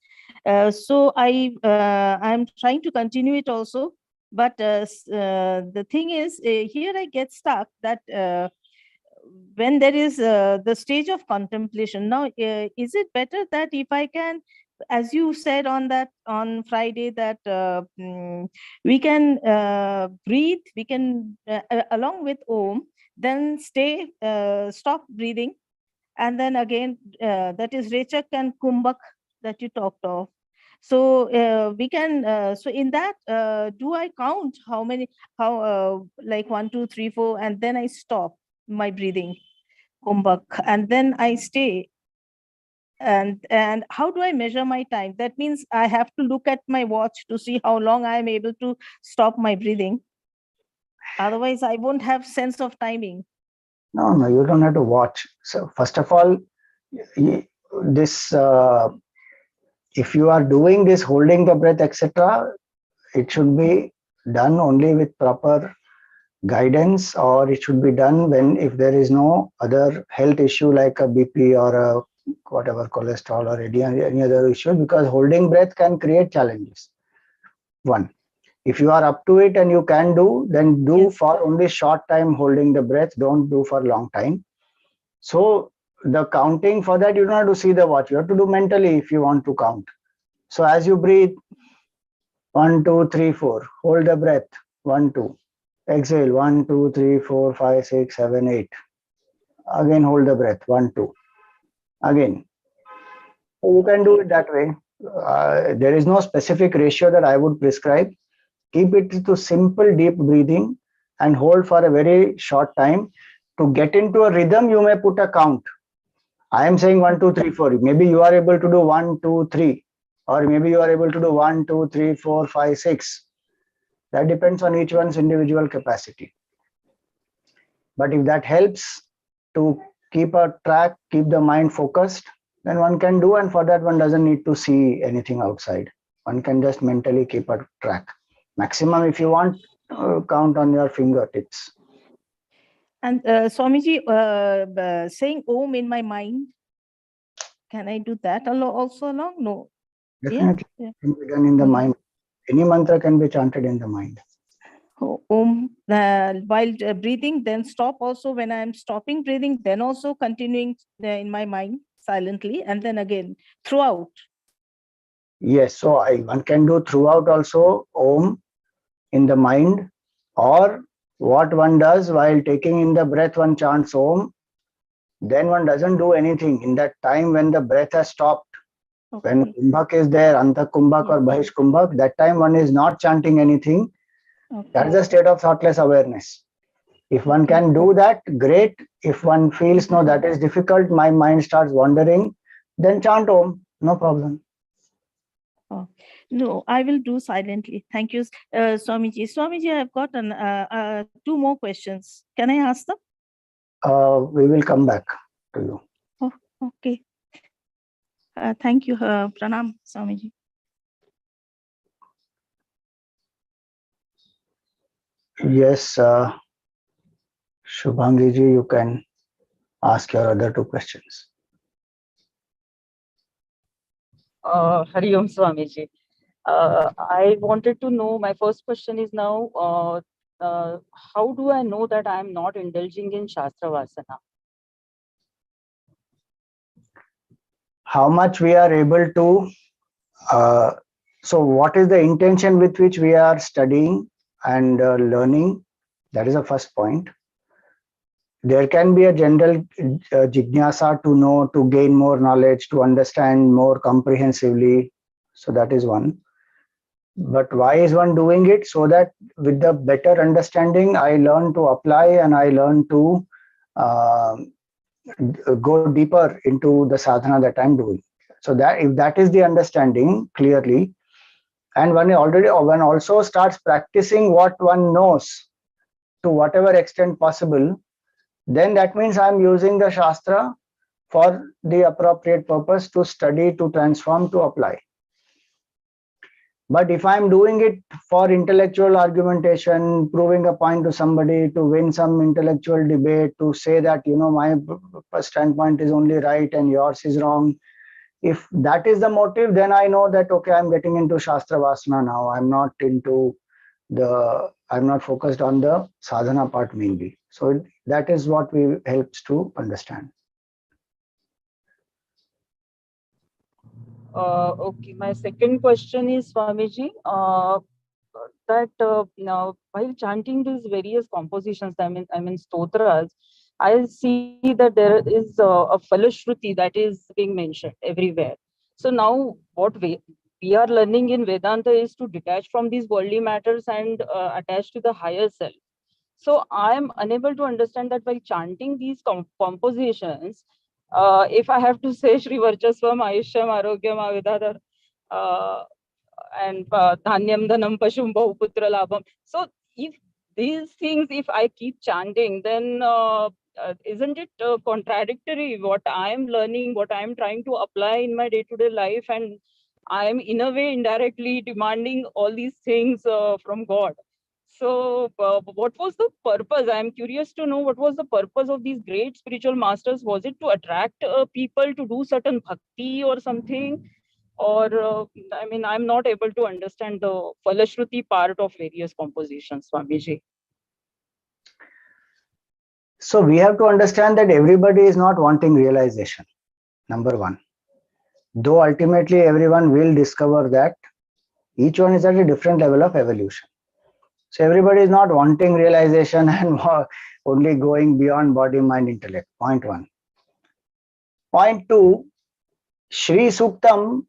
So I'm trying to continue it also. But the thing is, here I get stuck that when there is the stage of contemplation. Now, is it better that if I can, as you said on Friday, that we can breathe, we can along with Om, then stop breathing, and then again that is Rechak and Kumbhak that you talked of. So we can. So in that, do I count how many? Like 1, 2, 3, 4, and then I stop my breathing, Kumbhak, and then I stay. And how do I measure my time? That means I have to look at my watch to see how long I am able to stop my breathing. Otherwise, I won't have sense of timing. No, you don't have to watch. So first of all, this if you are doing this, holding the breath, etc., it should be done only with proper guidance, or it should be done when, if there is no other health issue like a BP or a whatever, cholesterol or any other issue, because holding breath can create challenges. One, if you are up to it and you can do, then do Yes. for only short time holding the breath, don't do for long time. So the counting, for that you don't have to see the watch, you have to do mentally if you want to count. So as you breathe, 1, 2, 3, 4, hold the breath, 1, 2, Exhale, 1, 2, 3, 4, 5, 6, 7, 8. Again, hold the breath, 1, 2. Again. So you can do it that way. There is no specific ratio that I would prescribe. Keep it to simple, deep breathing and hold for a very short time. To get into a rhythm, you may put a count. I am saying 1, 2, 3, 4. Maybe you are able to do 1, 2, 3. Or maybe you are able to do 1, 2, 3, 4, 5, 6. That depends on each one's individual capacity. But if that helps to keep a track, keep the mind focused, then one can do, and for that one doesn't need to see anything outside. One can just mentally keep a track. Maximum, if you want, count on your fingertips. And Swamiji, saying Om in my mind, can I do that also along? No. Definitely, Yeah. can be done in the mind. Any mantra can be chanted in the mind. Om while breathing, then stop also when I'm stopping breathing, then also continuing in my mind silently, and then again throughout. Yes, so one can do throughout also Om in the mind, or what one does while taking in the breath, one chants Om, then one doesn't do anything in that time when the breath has stopped. Okay. When Kumbhak is there, Anta Kumbhak or Bahish Kumbhak, that time one is not chanting anything. Okay. That is a state of thoughtless awareness. If one can do that, great. If one feels, no, that is difficult, my mind starts wandering, then chant Om, no problem. Oh, no, I will do silently. Thank you, Swamiji. Swamiji, I've got 2 more questions. Can I ask them? We will come back to you. Oh, okay. Thank you, Pranam, Swamiji. Yes, Shubhangi ji, you can ask your other 2 questions. Hari Om Swamiji. I wanted to know, my first question is now, how do I know that I am not indulging in Shastra Vasana? How much we are able to, so what is the intention with which we are studying and learning? That is the first point. There can be a general jignasa to know, to gain more knowledge, to understand more comprehensively. So that is one. But why is one doing it? So that with the better understanding, I learn to apply and I learn to go deeper into the sadhana that I'm doing. So that if that is the understanding clearly, and one also starts practicing what one knows to whatever extent possible, then that means I'm using the Shastra for the appropriate purpose, to study, to transform, to apply. But if I'm doing it for intellectual argumentation, proving a point to somebody, to win some intellectual debate, to say that, my standpoint is only right and yours is wrong, if that is the motive, then I know that, okay, I'm getting into Shastra Vasana now. I'm not focused on the sadhana part mainly. So that is what helps to understand. Okay, my second question is, Swamiji, that now while chanting these various compositions, I mean stotras, I see that there is a Falashruti that is being mentioned everywhere. So now what we are learning in Vedanta is to detach from these worldly matters and attach to the higher self. So I am unable to understand that while chanting these compositions, if I have to say Shri Varchasvam Ayushyam Arogyam Avidhadar and Dhanyam Dhanam Pashum Bahuputra Labham. So if these things, if I keep chanting, then isn't it contradictory what I am learning, what I am trying to apply in my day-to-day life, and I am in a way indirectly demanding all these things from God. So what was the purpose? I am curious to know what was the purpose of these great spiritual masters. Was it to attract people to do certain bhakti or something? Or I mean, I'm not able to understand the Falashruti part of various compositions, Swamiji. So we have to understand that everybody is not wanting realization, number one. Though ultimately everyone will discover that each one is at a different level of evolution. So everybody is not wanting realization and only going beyond body, mind, intellect. Point one. Point two, Shri Suktam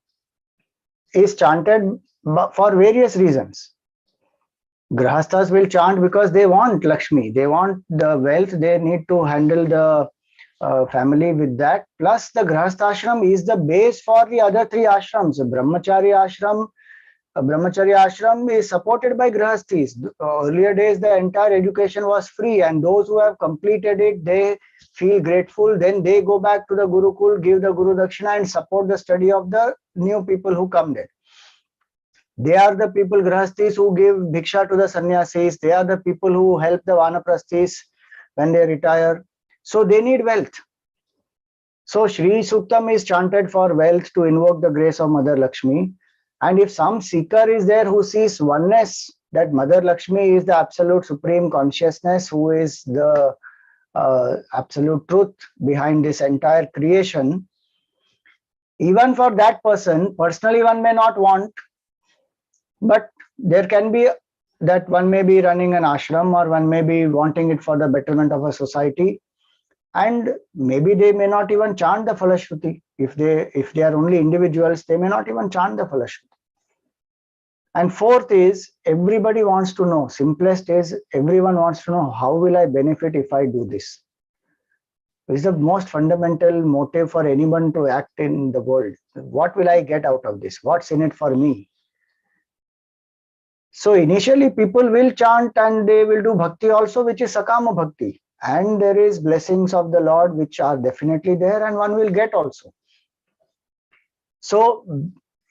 is chanted for various reasons. Grahasthas will chant because they want Lakshmi, they want the wealth, they need to handle the family with that. Plus, the Grahastha ashram is the base for the other three ashrams. Brahmacharya ashram is supported by Grahasthis. Earlier days, the entire education was free, and those who have completed it, they feel grateful. Then they go back to the Gurukul, give the Guru Dakshina, and support the study of the new people who come there. They are the people, Grahasthis, who give bhiksha to the sannyasis. They are the people who help the vanaprasthis when they retire. So they need wealth. So Shri Suktam is chanted for wealth to invoke the grace of Mother Lakshmi. And if some seeker is there who sees oneness, that Mother Lakshmi is the absolute supreme consciousness, who is the absolute truth behind this entire creation, even for that person, personally one may not want, but there can be that one may be running an ashram or one may be wanting it for the betterment of a society, and maybe they may not even chant the Falashruti. If they are only individuals, they may not even chant the Falashruti. And fourth is, everybody wants to know, simplest is everyone wants to know, how will I benefit if I do this? It's the most fundamental motive for anyone to act in the world. What will I get out of this? What's in it for me? So initially people will chant and they will do bhakti also, which is sakama bhakti. And there is blessings of the Lord which are definitely there and one will get also. So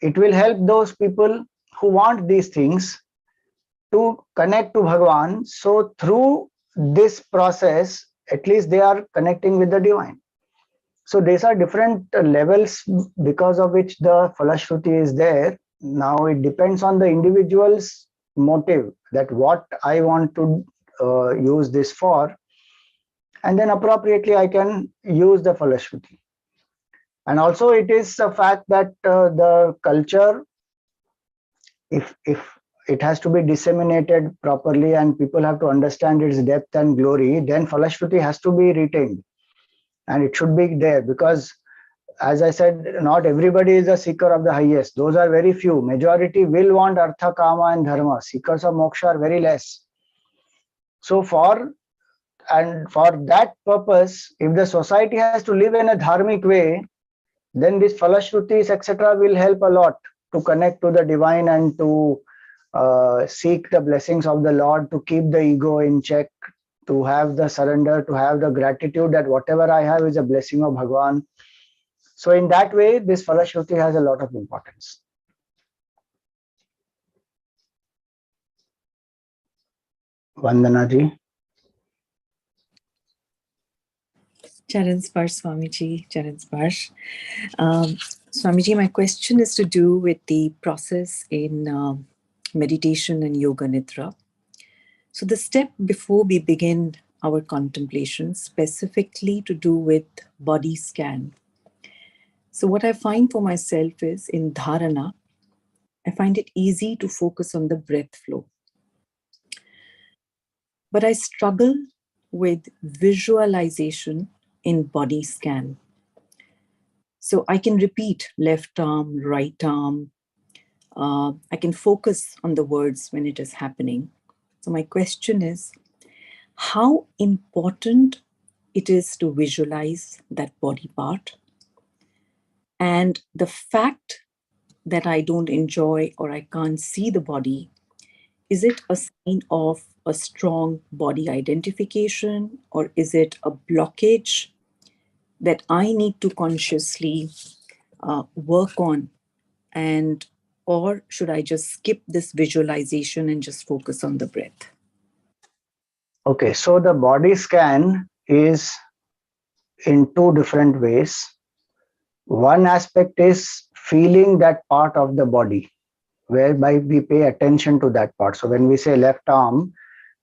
it will help those people who want these things to connect to Bhagavan. So through this process, at least they are connecting with the divine. So these are different levels because of which the Falashruti is there. Now it depends on the individual's motive, that what I want to use this for, and then appropriately I can use the Falashruti. And also it is a fact that the culture, if it has to be disseminated properly and people have to understand its depth and glory, then Falashruti has to be retained and it should be there, because as I said, not everybody is a seeker of the highest. Those are very few. Majority will want artha, kama and dharma. Seekers of moksha are very less. So for that purpose, if the society has to live in a dharmic way, then these Falashrutis, etc. will help a lot to connect to the divine and to seek the blessings of the Lord, to keep the ego in check, to have the surrender, to have the gratitude that whatever I have is a blessing of Bhagavan. So in that way, this Falashruti has a lot of importance. Vandana ji. Charan Sparsh, Swamiji, Charan Sparsh. Swamiji, my question is to do with the process in meditation and Yoga Nidra. So the step before we begin our contemplation, specifically to do with body scan. So what I find for myself is in dharana, I find it easy to focus on the breath flow. But I struggle with visualization in body scan. So I can repeat left arm, right arm. I can focus on the words when it is happening. So my question is, how important it is to visualize that body part? And the fact that I don't enjoy or I can't see the body, is it a sign of a strong body identification, or is it a blockage that I need to consciously work on? And or should I just skip this visualization and just focus on the breath? Okay, so the body scan is in two different ways. One aspect is feeling that part of the body, whereby we pay attention to that part. So when we say left arm,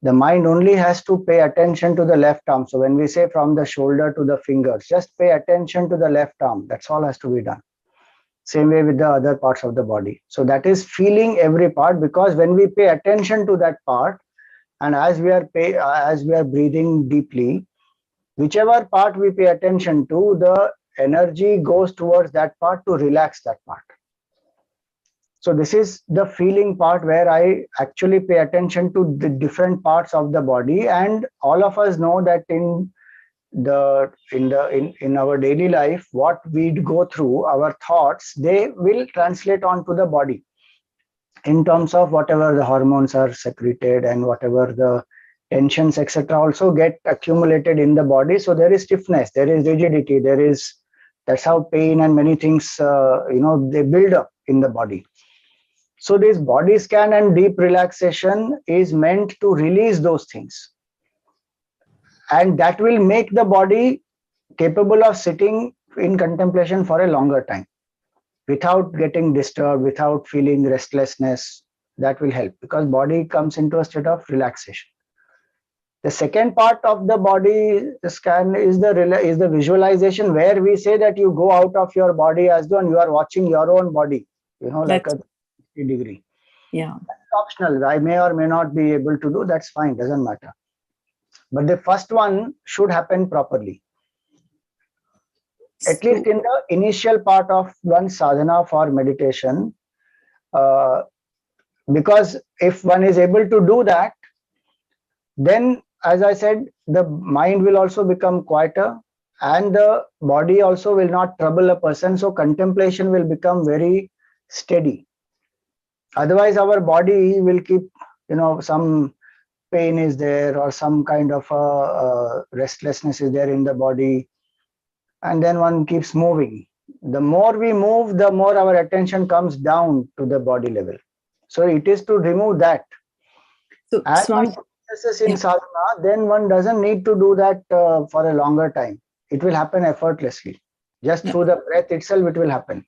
the mind only has to pay attention to the left arm. So when we say from the shoulder to the fingers, just pay attention to the left arm. That's all has to be done. Same way with the other parts of the body. So that is feeling every part, because when we pay attention to that part, And as we are breathing deeply, whichever part we pay attention to, the energy goes towards that part to relax that part. So this is the feeling part where I actually pay attention to the different parts of the body. And all of us know that in our daily life, what we go through, our thoughts, they will translate onto the body in terms of whatever the hormones are secreted and whatever the tensions, etc., also get accumulated in the body. So there is stiffness, there is rigidity, that's how pain and many things they build up in the body. So this body scan and deep relaxation is meant to release those things, and that will make the body capable of sitting in contemplation for a longer time without getting disturbed, without feeling restlessness. That will help because body comes into a state of relaxation. The second part of the body scan is the visualization, where we say that you go out of your body as though you are watching your own body, like a 360-degree. Yeah. That's optional. I may or may not be able to do. That's fine. Doesn't matter. But the first one should happen properly. At least in the initial part of one sadhana for meditation, because if one is able to do that, then, as I said, the mind will also become quieter and the body also will not trouble a person. So contemplation will become very steady. Otherwise, our body will keep, some pain is there or some kind of restlessness is there in the body. And then one keeps moving. The more we move, the more our attention comes down to the body level. So it is to remove that. So, as Swami, one progresses in sadhana, then one doesn't need to do that for a longer time. It will happen effortlessly. Just through the breath itself, it will happen.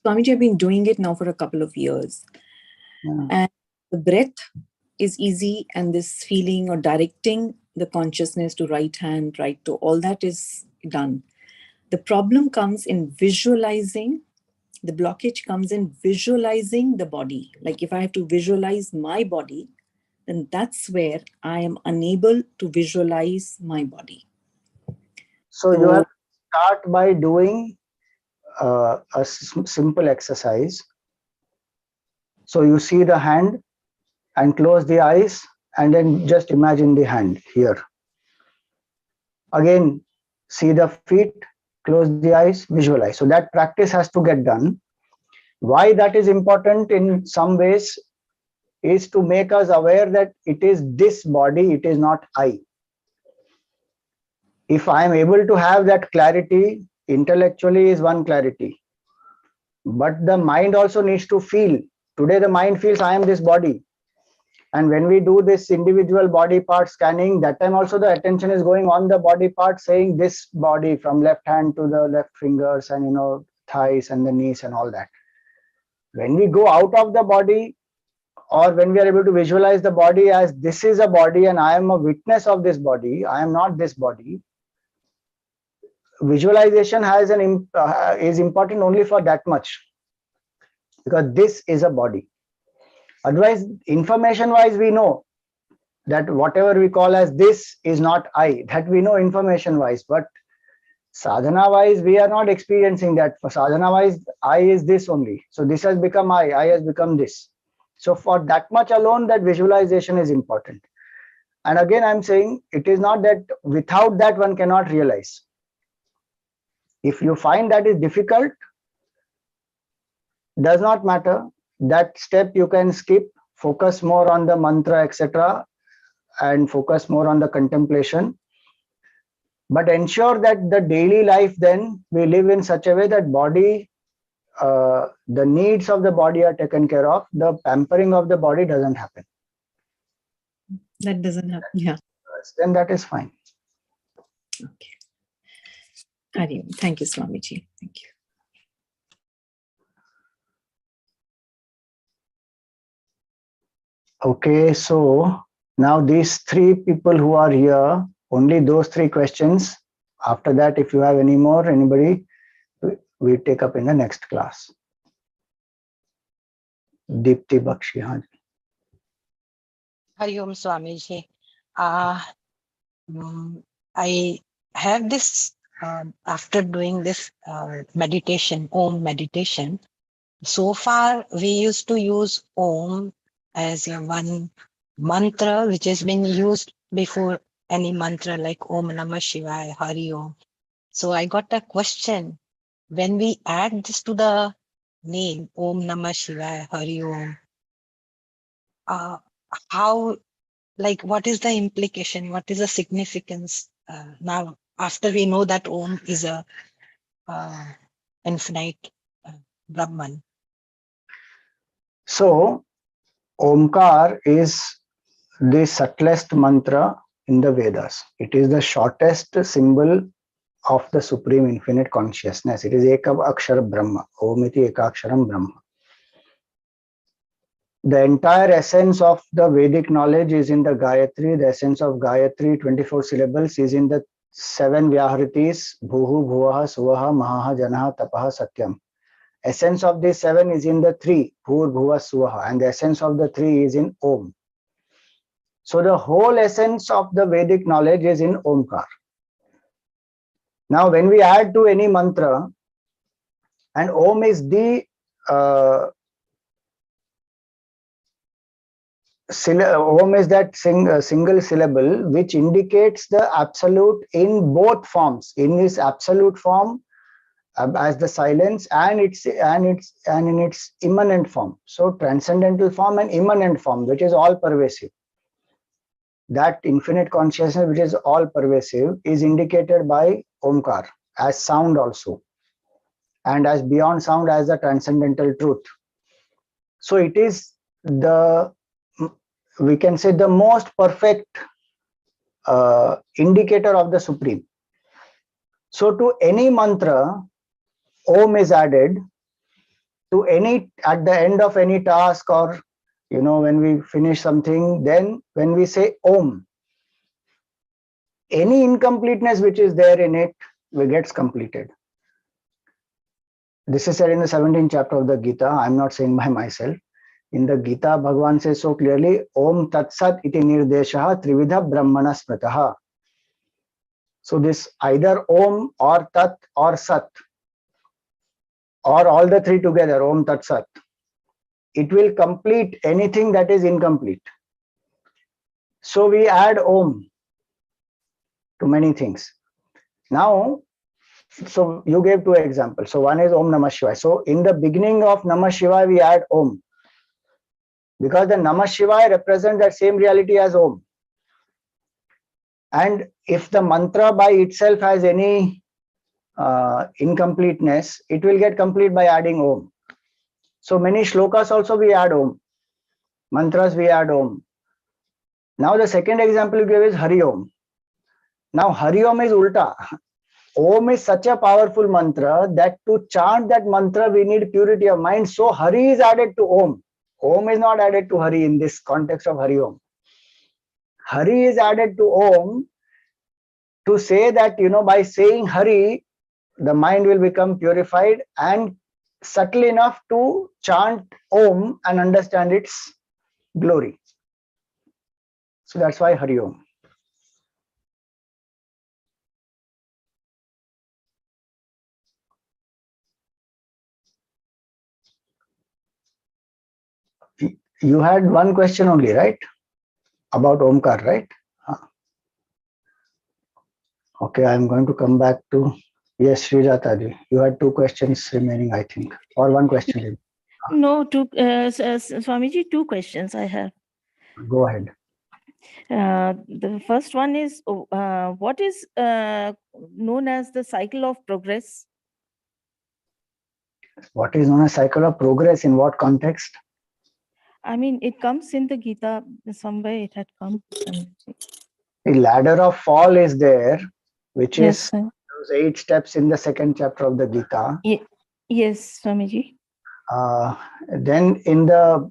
Swamiji, I've been doing it now for a couple of years. And the breath is easy, and this feeling or directing the consciousness to right hand, right toe, all that is done. The problem comes in visualizing. The blockage comes in visualizing the body. Like if I have to visualize my body, then that's where I am unable to visualize my body. So you have to start by doing a simple exercise. So you see the hand and close the eyes and then just imagine the hand here. Again, see the feet, close the eyes, visualize. So that practice has to get done. Why that is important in some ways is to make us aware that it is this body, it is not I. If I am able to have that clarity, intellectually is one clarity, but the mind also needs to feel. Today the mind feels I am this body, and when we do this individual body part scanning, that time also the attention is going on the body part, saying this body from left hand to the left fingers and thighs and the knees and all that. When we go out of the body, or when we are able to visualize the body as this is a body and I am a witness of this body, I am not this body. Visualization has is important only for that much, because this is a body. Otherwise, information wise, we know that whatever we call as this is not I, that we know information wise, but sadhana wise we are not experiencing that. For sadhana wise, I is this only, so this has become I has become this. So for that much alone, that visualization is important. And again, I'm saying it is not that without that one cannot realize. If you find that is difficult, does not matter. That step you can skip, focus more on the mantra, etc., and focus more on the contemplation. But ensure that the daily life then we live in such a way that body, the needs of the body are taken care of. The pampering of the body doesn't happen. That doesn't happen. Yeah. Then that is fine. Okay. Hari, thank you, Swamiji. Thank you. Okay, so now these three people who are here, only those three questions. After that, if you have any more, anybody, we take up in the next class. Deepti Bakshi. Hari Om Swamiji. I have this, after doing this meditation, Om meditation, so far we used to use Om as a one mantra which has been used before any mantra like Om Namah Shivaya, Hari Om. So I got a question. When we add this to the name Om Namah Shivaya, Hari Om, how, like, what is the implication? What is the significance now after we know that Om is a infinite Brahman? So, Omkar is the subtlest mantra in the Vedas. It is the shortest symbol of the Supreme Infinite Consciousness. It is Eka Akshara Brahma. Om iti Ekaksharam Brahma. The entire essence of the Vedic knowledge is in the Gayatri. The essence of Gayatri, 24 syllables, is in the 7 Vyahritis, Bhuhu, Bhuvaha, Suvaha, Mahaha, Janaha, Tapaha, Satyam. Essence of these 7 is in the 3, Bhur, Bhuva, Suvaha, and the essence of the 3 is in Om. So the whole essence of the Vedic knowledge is in Omkar. Now when we add to any mantra, and Om is the Om is that single syllable which indicates the absolute in both forms, in its absolute form as the silence and in its immanent form. So transcendental form and immanent form, which is all pervasive. That infinite consciousness which is all pervasive is indicated by Omkar as sound also, and as beyond sound as the transcendental truth. So it is the, we can say, the most perfect indicator of the Supreme. So to any mantra, Om is added. To any, at the end of any task, or when we finish something, then when we say Om, any incompleteness which is there in it gets completed. This is said in the 17th chapter of the Gita. I'm not saying by myself. In the Gita, Bhagavan says so clearly, Om Tat Sat iti nirdeshaha trividha brahmana smritaha. So this either Om or Tat or Sat, or all the three together, Om Tat Sat, it will complete anything that is incomplete. So we add Om to many things. Now, so you gave 2 examples. So one is Om Namah Shivaya. So in the beginning of Namah Shivaya, we add Om, because the Namah Shivaya represents that same reality as Om. And if the mantra by itself has any incompleteness, it will get complete by adding Om. So many shlokas also we add Om. Mantras we add Om. Now the second example you gave is Hari Om. Now Hari Om is ulta. Om is such a powerful mantra that to chant that mantra we need purity of mind. So Hari is added to Om. Om is not added to Hari in this context of Hari Om. Hari is added to Om to say that, by saying Hari, the mind will become purified and subtle enough to chant Om and understand its glory. So that's why Hari Om. You had one question only, right? About Omkar, right? Okay, I'm going to come back to, yes, Srijata ji. You had 2 questions remaining, I think, or 1 question. No, Swamiji, 2 questions I have. Go ahead. The first one is, what is known as the cycle of progress? What is known as cycle of progress? In what context? I mean, it comes in the Gita, somewhere it had come. The ladder of fall is there, which Yes, is sir. those 8 steps in the 2nd chapter of the Gita. Yes, Swamiji. Then in the,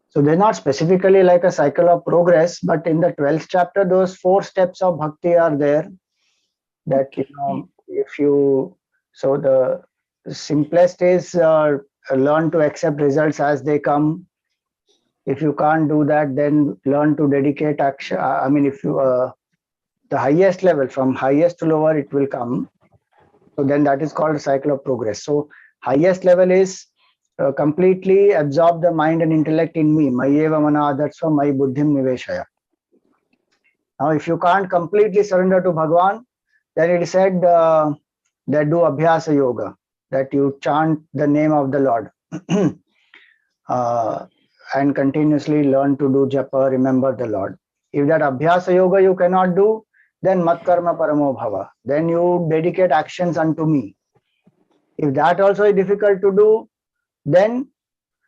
so they're not specifically like a cycle of progress, but in the 12th chapter, those 4 steps of bhakti are there. That, if you, so the simplest is learn to accept results as they come. If you can't do that, then learn to dedicate action. I mean, if you the highest level, from highest to lower, it will come. So then that is called a cycle of progress. So highest level is completely absorb the mind and intellect in me. Mayeva mana adatva mai buddhim niveshaya. Now, if you can't completely surrender to Bhagwan, then it is said that do abhyasa yoga, that you chant the name of the Lord and continuously learn to do japa, remember the Lord. If that abhyasa yoga you cannot do, then mat karma paramo bhava. Then you dedicate actions unto me. If that also is difficult to do, then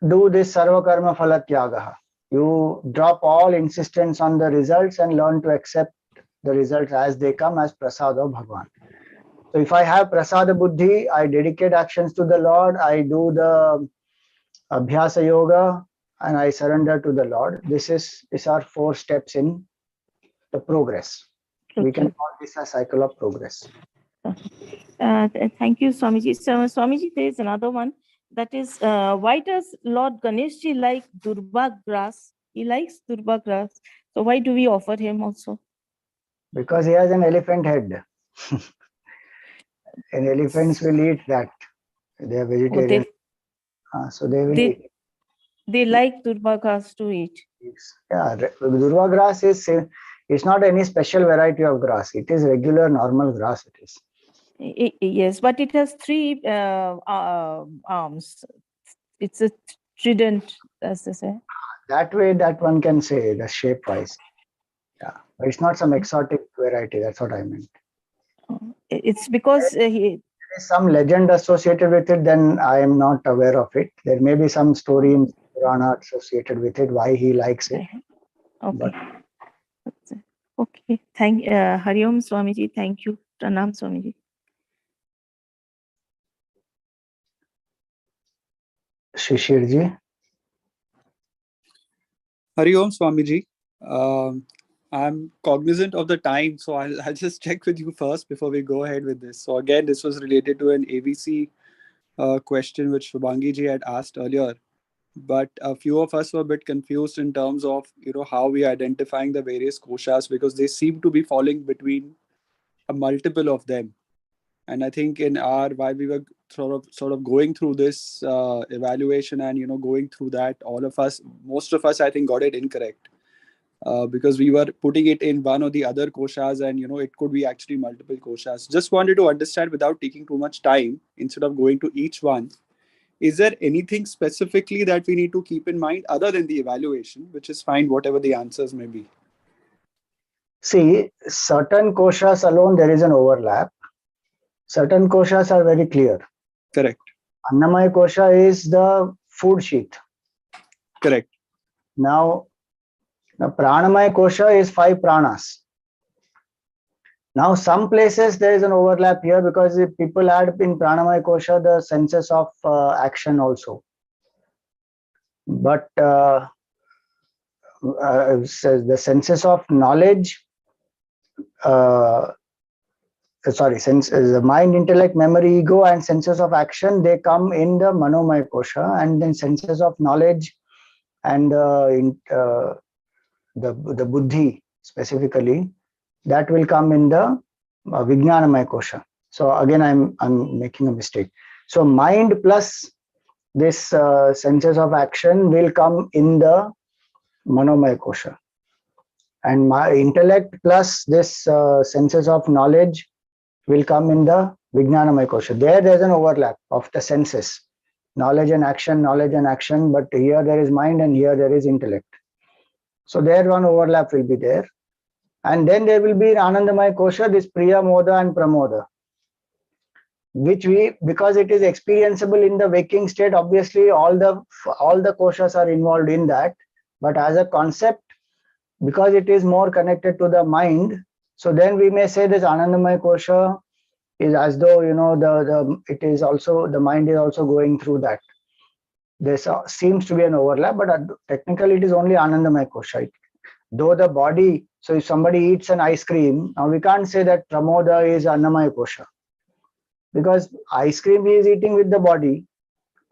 do this sarva karma phala tyagaha. You drop all insistence on the results and learn to accept the results as they come as prasad of Bhagwan. So if I have prasada buddhi, I dedicate actions to the Lord, I do the abhyasa yoga, and I surrender to the Lord. These are 4 steps in the progress. We can call this a cycle of progress. Thank you, Swamiji. So, Swamiji, there is another one. That is, why does Lord Ganeshji like durba grass? He likes durba grass. So why do we offer him also? Because he has an elephant head. And elephants will eat that. They are vegetarian. So they will eat. They like durba grass to eat. Yeah, durba grass is it's not any special variety of grass. It is regular normal grass. It is. Yes, but it has 3 arms. It's a trident, as they say. That way, that one can say the shape wise. Yeah, but it's not some exotic variety. That's what I meant. It's because there is some legend associated with it. Then I am not aware of it. There may be some story in Purana associated with it. Why he likes it. Okay. But, okay. Thank Hari Om Swamiji. Thank you. Pranam Swamiji. Shishirji. Hari Om Swamiji. I'm cognizant of the time, so I'll just check with you first before we go ahead with this. So again, this was related to an AVC question which Shubhangi ji had asked earlier. But a few of us were a bit confused in terms of how we are identifying the various koshas, because they seem to be falling between a multiple of them. And I think while we were sort of going through this evaluation and going through that, most of us I think got it incorrect. Because we were putting it in one or the other koshas and it could be actually multiple koshas. Just wanted to understand without taking too much time, instead of going to each one, is there anything specifically that we need to keep in mind other than the evaluation, which is fine, whatever the answers may be? See, certain koshas alone, there is an overlap. Certain koshas are very clear. Correct. Annamaya kosha is the food sheath. Correct. Now Pranamaya kosha is 5 pranas. Now, some places there is an overlap here because if people add in Pranamaya kosha the senses of action also. But the senses of knowledge, the mind, intellect, memory, ego, and senses of action, they come in the Manomaya kosha, and then senses of knowledge and the buddhi specifically, that will come in the Vijnanamaya kosha. So again, I'm making a mistake. So mind plus this senses of action will come in the Manomaya kosha, and my intellect plus this senses of knowledge will come in the Vijnanamaya kosha. There's an overlap of the senses, knowledge and action, but here there is mind and here there is intellect. So there one overlap will be there. And then there will be in Anandamaya kosha, this Priya, Moda and Pramoda, which because it is experienceable in the waking state, obviously all the koshas are involved in that. But as a concept, because it is more connected to the mind, so then we may say this Anandamaya kosha is as though it is also, the mind is also going through that. There seems to be an overlap, but technically it is only Anandamaya kosha. Though the body, so if somebody eats an ice cream, now we can't say that Pramoda is Annamaya kosha, because ice cream is eating with the body,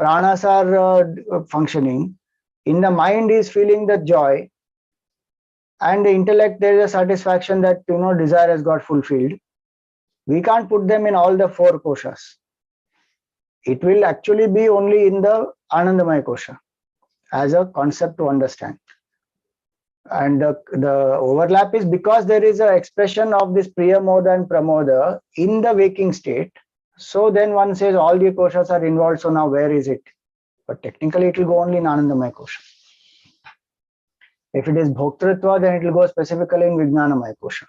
pranas are functioning, In the mind is feeling the joy, and the intellect there is a satisfaction that desire has got fulfilled. We can't put them in all the 4 koshas. It will actually be only in the Anandamaya kosha as a concept to understand. And the overlap is because there is an expression of this Priyamoda and Pramoda in the waking state. So then one says all the koshas are involved, so now where is it? But technically it will go only in Anandamaya kosha. If it is Bhoktritva, then it will go specifically in Vijnanamaya kosha.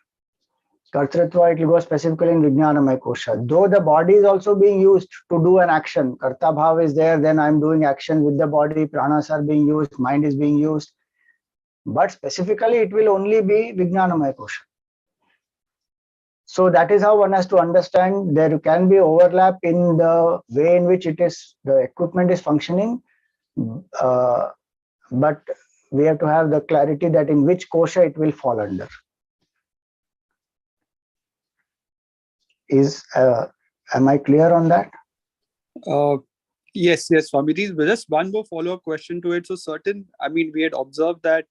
Kartritva, it will go specifically in Vijnanamaya kosha. Though the body is also being used to do an action. Karta bhav is there, then I'm doing action with the body, pranas are being used, mind is being used. But specifically, it will only be Vijnanamaya kosha. So that is how one has to understand. There can be overlap in the way in which the equipment is functioning, but we have to have the clarity that in which kosha it will fall under. Am I clear on that? Yes, Swamiji. Just one more follow-up question to it. So we had observed that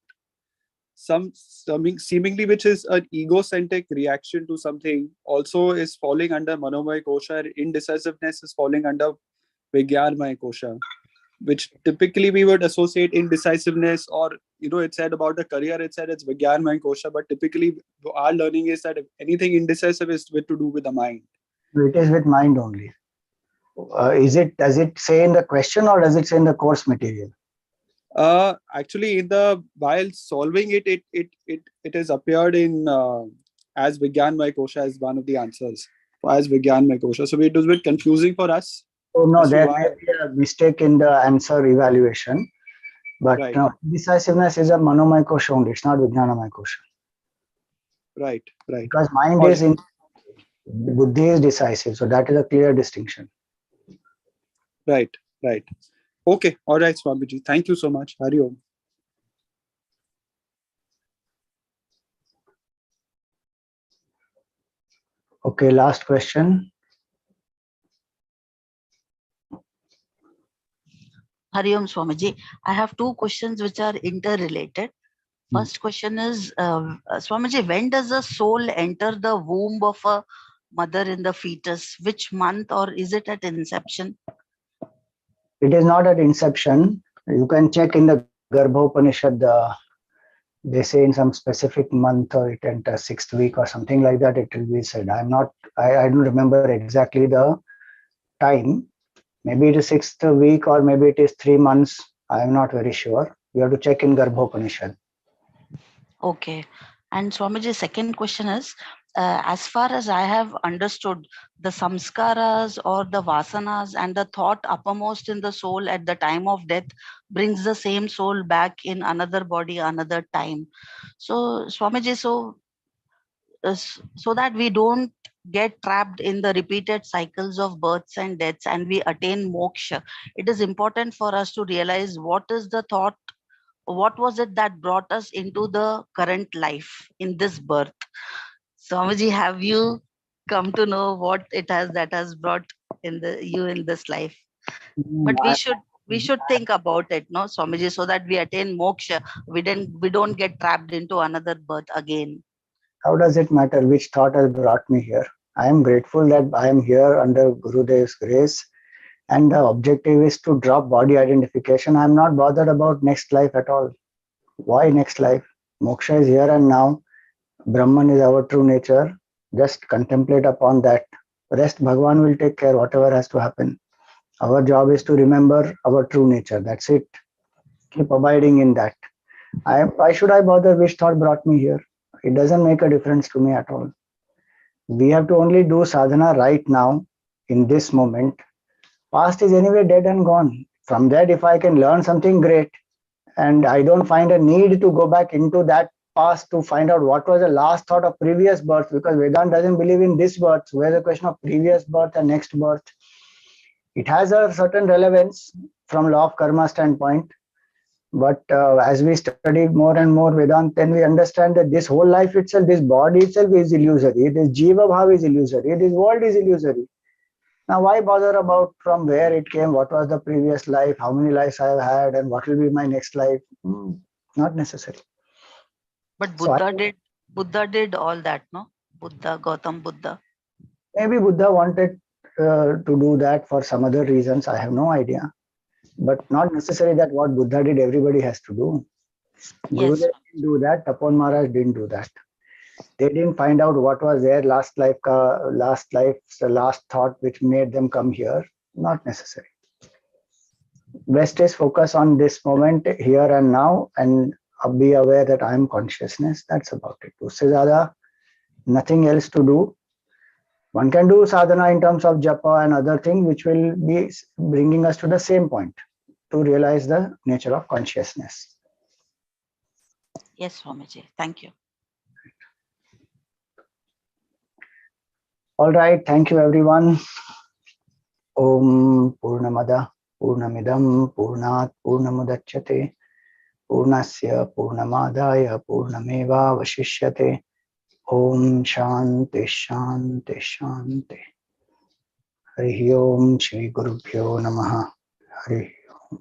something seemingly which is an egocentric reaction to something also is falling under Manomaya kosha, and indecisiveness is falling under Vijnanamaya kosha, which typically we would associate indecisiveness, or it said about the career, it said it's Vijnanamaya kosha, but typically our learning is that if anything indecisive is to do with the mind. It is with mind only. Does it say in the question, or does it say in the course material? Actually, while solving it has appeared in as Vijnanamaya kosha as one of the answers as Vijnanamaya kosha. So it was a bit confusing for us. Oh no, there may be a mistake in the answer evaluation, but right. No, decisiveness is a Manomaya kosha only. It's not Vijnanamaya kosha. Right. Because mind is in buddhi is decisive, so that is a clear distinction. Right. Okay, all right, Swamiji. Thank you so much. Hari Om. Okay, last question. Hari Om Swamiji. I have 2 questions which are interrelated. First question is, Swamiji, when does the soul enter the womb of a mother in the fetus? Which month, or is it at inception? It is not at inception. You can check in the Garbhopanishad. They say in some specific month, or it enters 6th week or something like that. It will be said. I don't remember exactly the time. Maybe it is 6th week, or maybe it is 3 months. I am not very sure. You have to check in Garbhopanishad. Okay. And Swamiji, second question is, as far as I have understood, the samskaras or the vasanas and the thought uppermost in the soul at the time of death brings the same soul back in another body, another time. So Swamiji, so that we don't get trapped in the repeated cycles of births and deaths and we attain moksha, it is important for us to realize what is the thought, what was it that brought us into the current life in this birth. Swamiji, have you come to know what it has that has brought you in this life? But we should think about it, no, Swamiji, so that we attain moksha. We don't get trapped into another birth again. How does it matter which thought has brought me here? I am grateful that I am here under Gurudev's grace, and the objective is to drop body identification. I am not bothered about next life at all. Why next life? Moksha is here and now. Brahman is our true nature. Just contemplate upon that. Rest, Bhagwan will take care, whatever has to happen. Our job is to remember our true nature. That's it. Keep abiding in that. Why should I bother which thought brought me here? It doesn't make a difference to me at all. We have to only do sadhana right now, in this moment. Past is anyway dead and gone. From that, if I can learn something great, and I don't find a need to go back into that past to find out what was the last thought of previous birth, because Vedanta doesn't believe in this birth. Where's the question of previous birth and next birth? It has a certain relevance from law of karma standpoint. But as we study more and more Vedanta, then we understand that this whole life itself, this body itself is illusory. This Jiva Bhav is illusory. This world is illusory. Now, why bother about from where it came, what was the previous life, how many lives I have had, and what will be my next life? Not necessary. But So Buddha did all that, no? Gautam Buddha. maybe Buddha wanted to do that for some other reasons. I have no idea. But not necessary that what Buddha did, everybody has to do. Gurudev Yes. didn't do that. Tapan Maharaj didn't do that. They didn't find out what was their last life, the last thought which made them come here. Not necessary. Best is focus on this moment, here and now, and be aware that I am consciousness. That's about it. Usse zyada nothing else to do. One can do sadhana in terms of japa and other things, which will be bringing us to the same point, to realize the nature of consciousness. Yes, Swamiji. Thank you. All right. Thank you, everyone. Om Purnamada Purnamidam Purnat Purnamudachyate Purnasya Purnamadaya Purnameva Vashishyate. Om Shanti Shanti Shanti. Hari Om Shri Gurubhyo Namaha. Hari Om.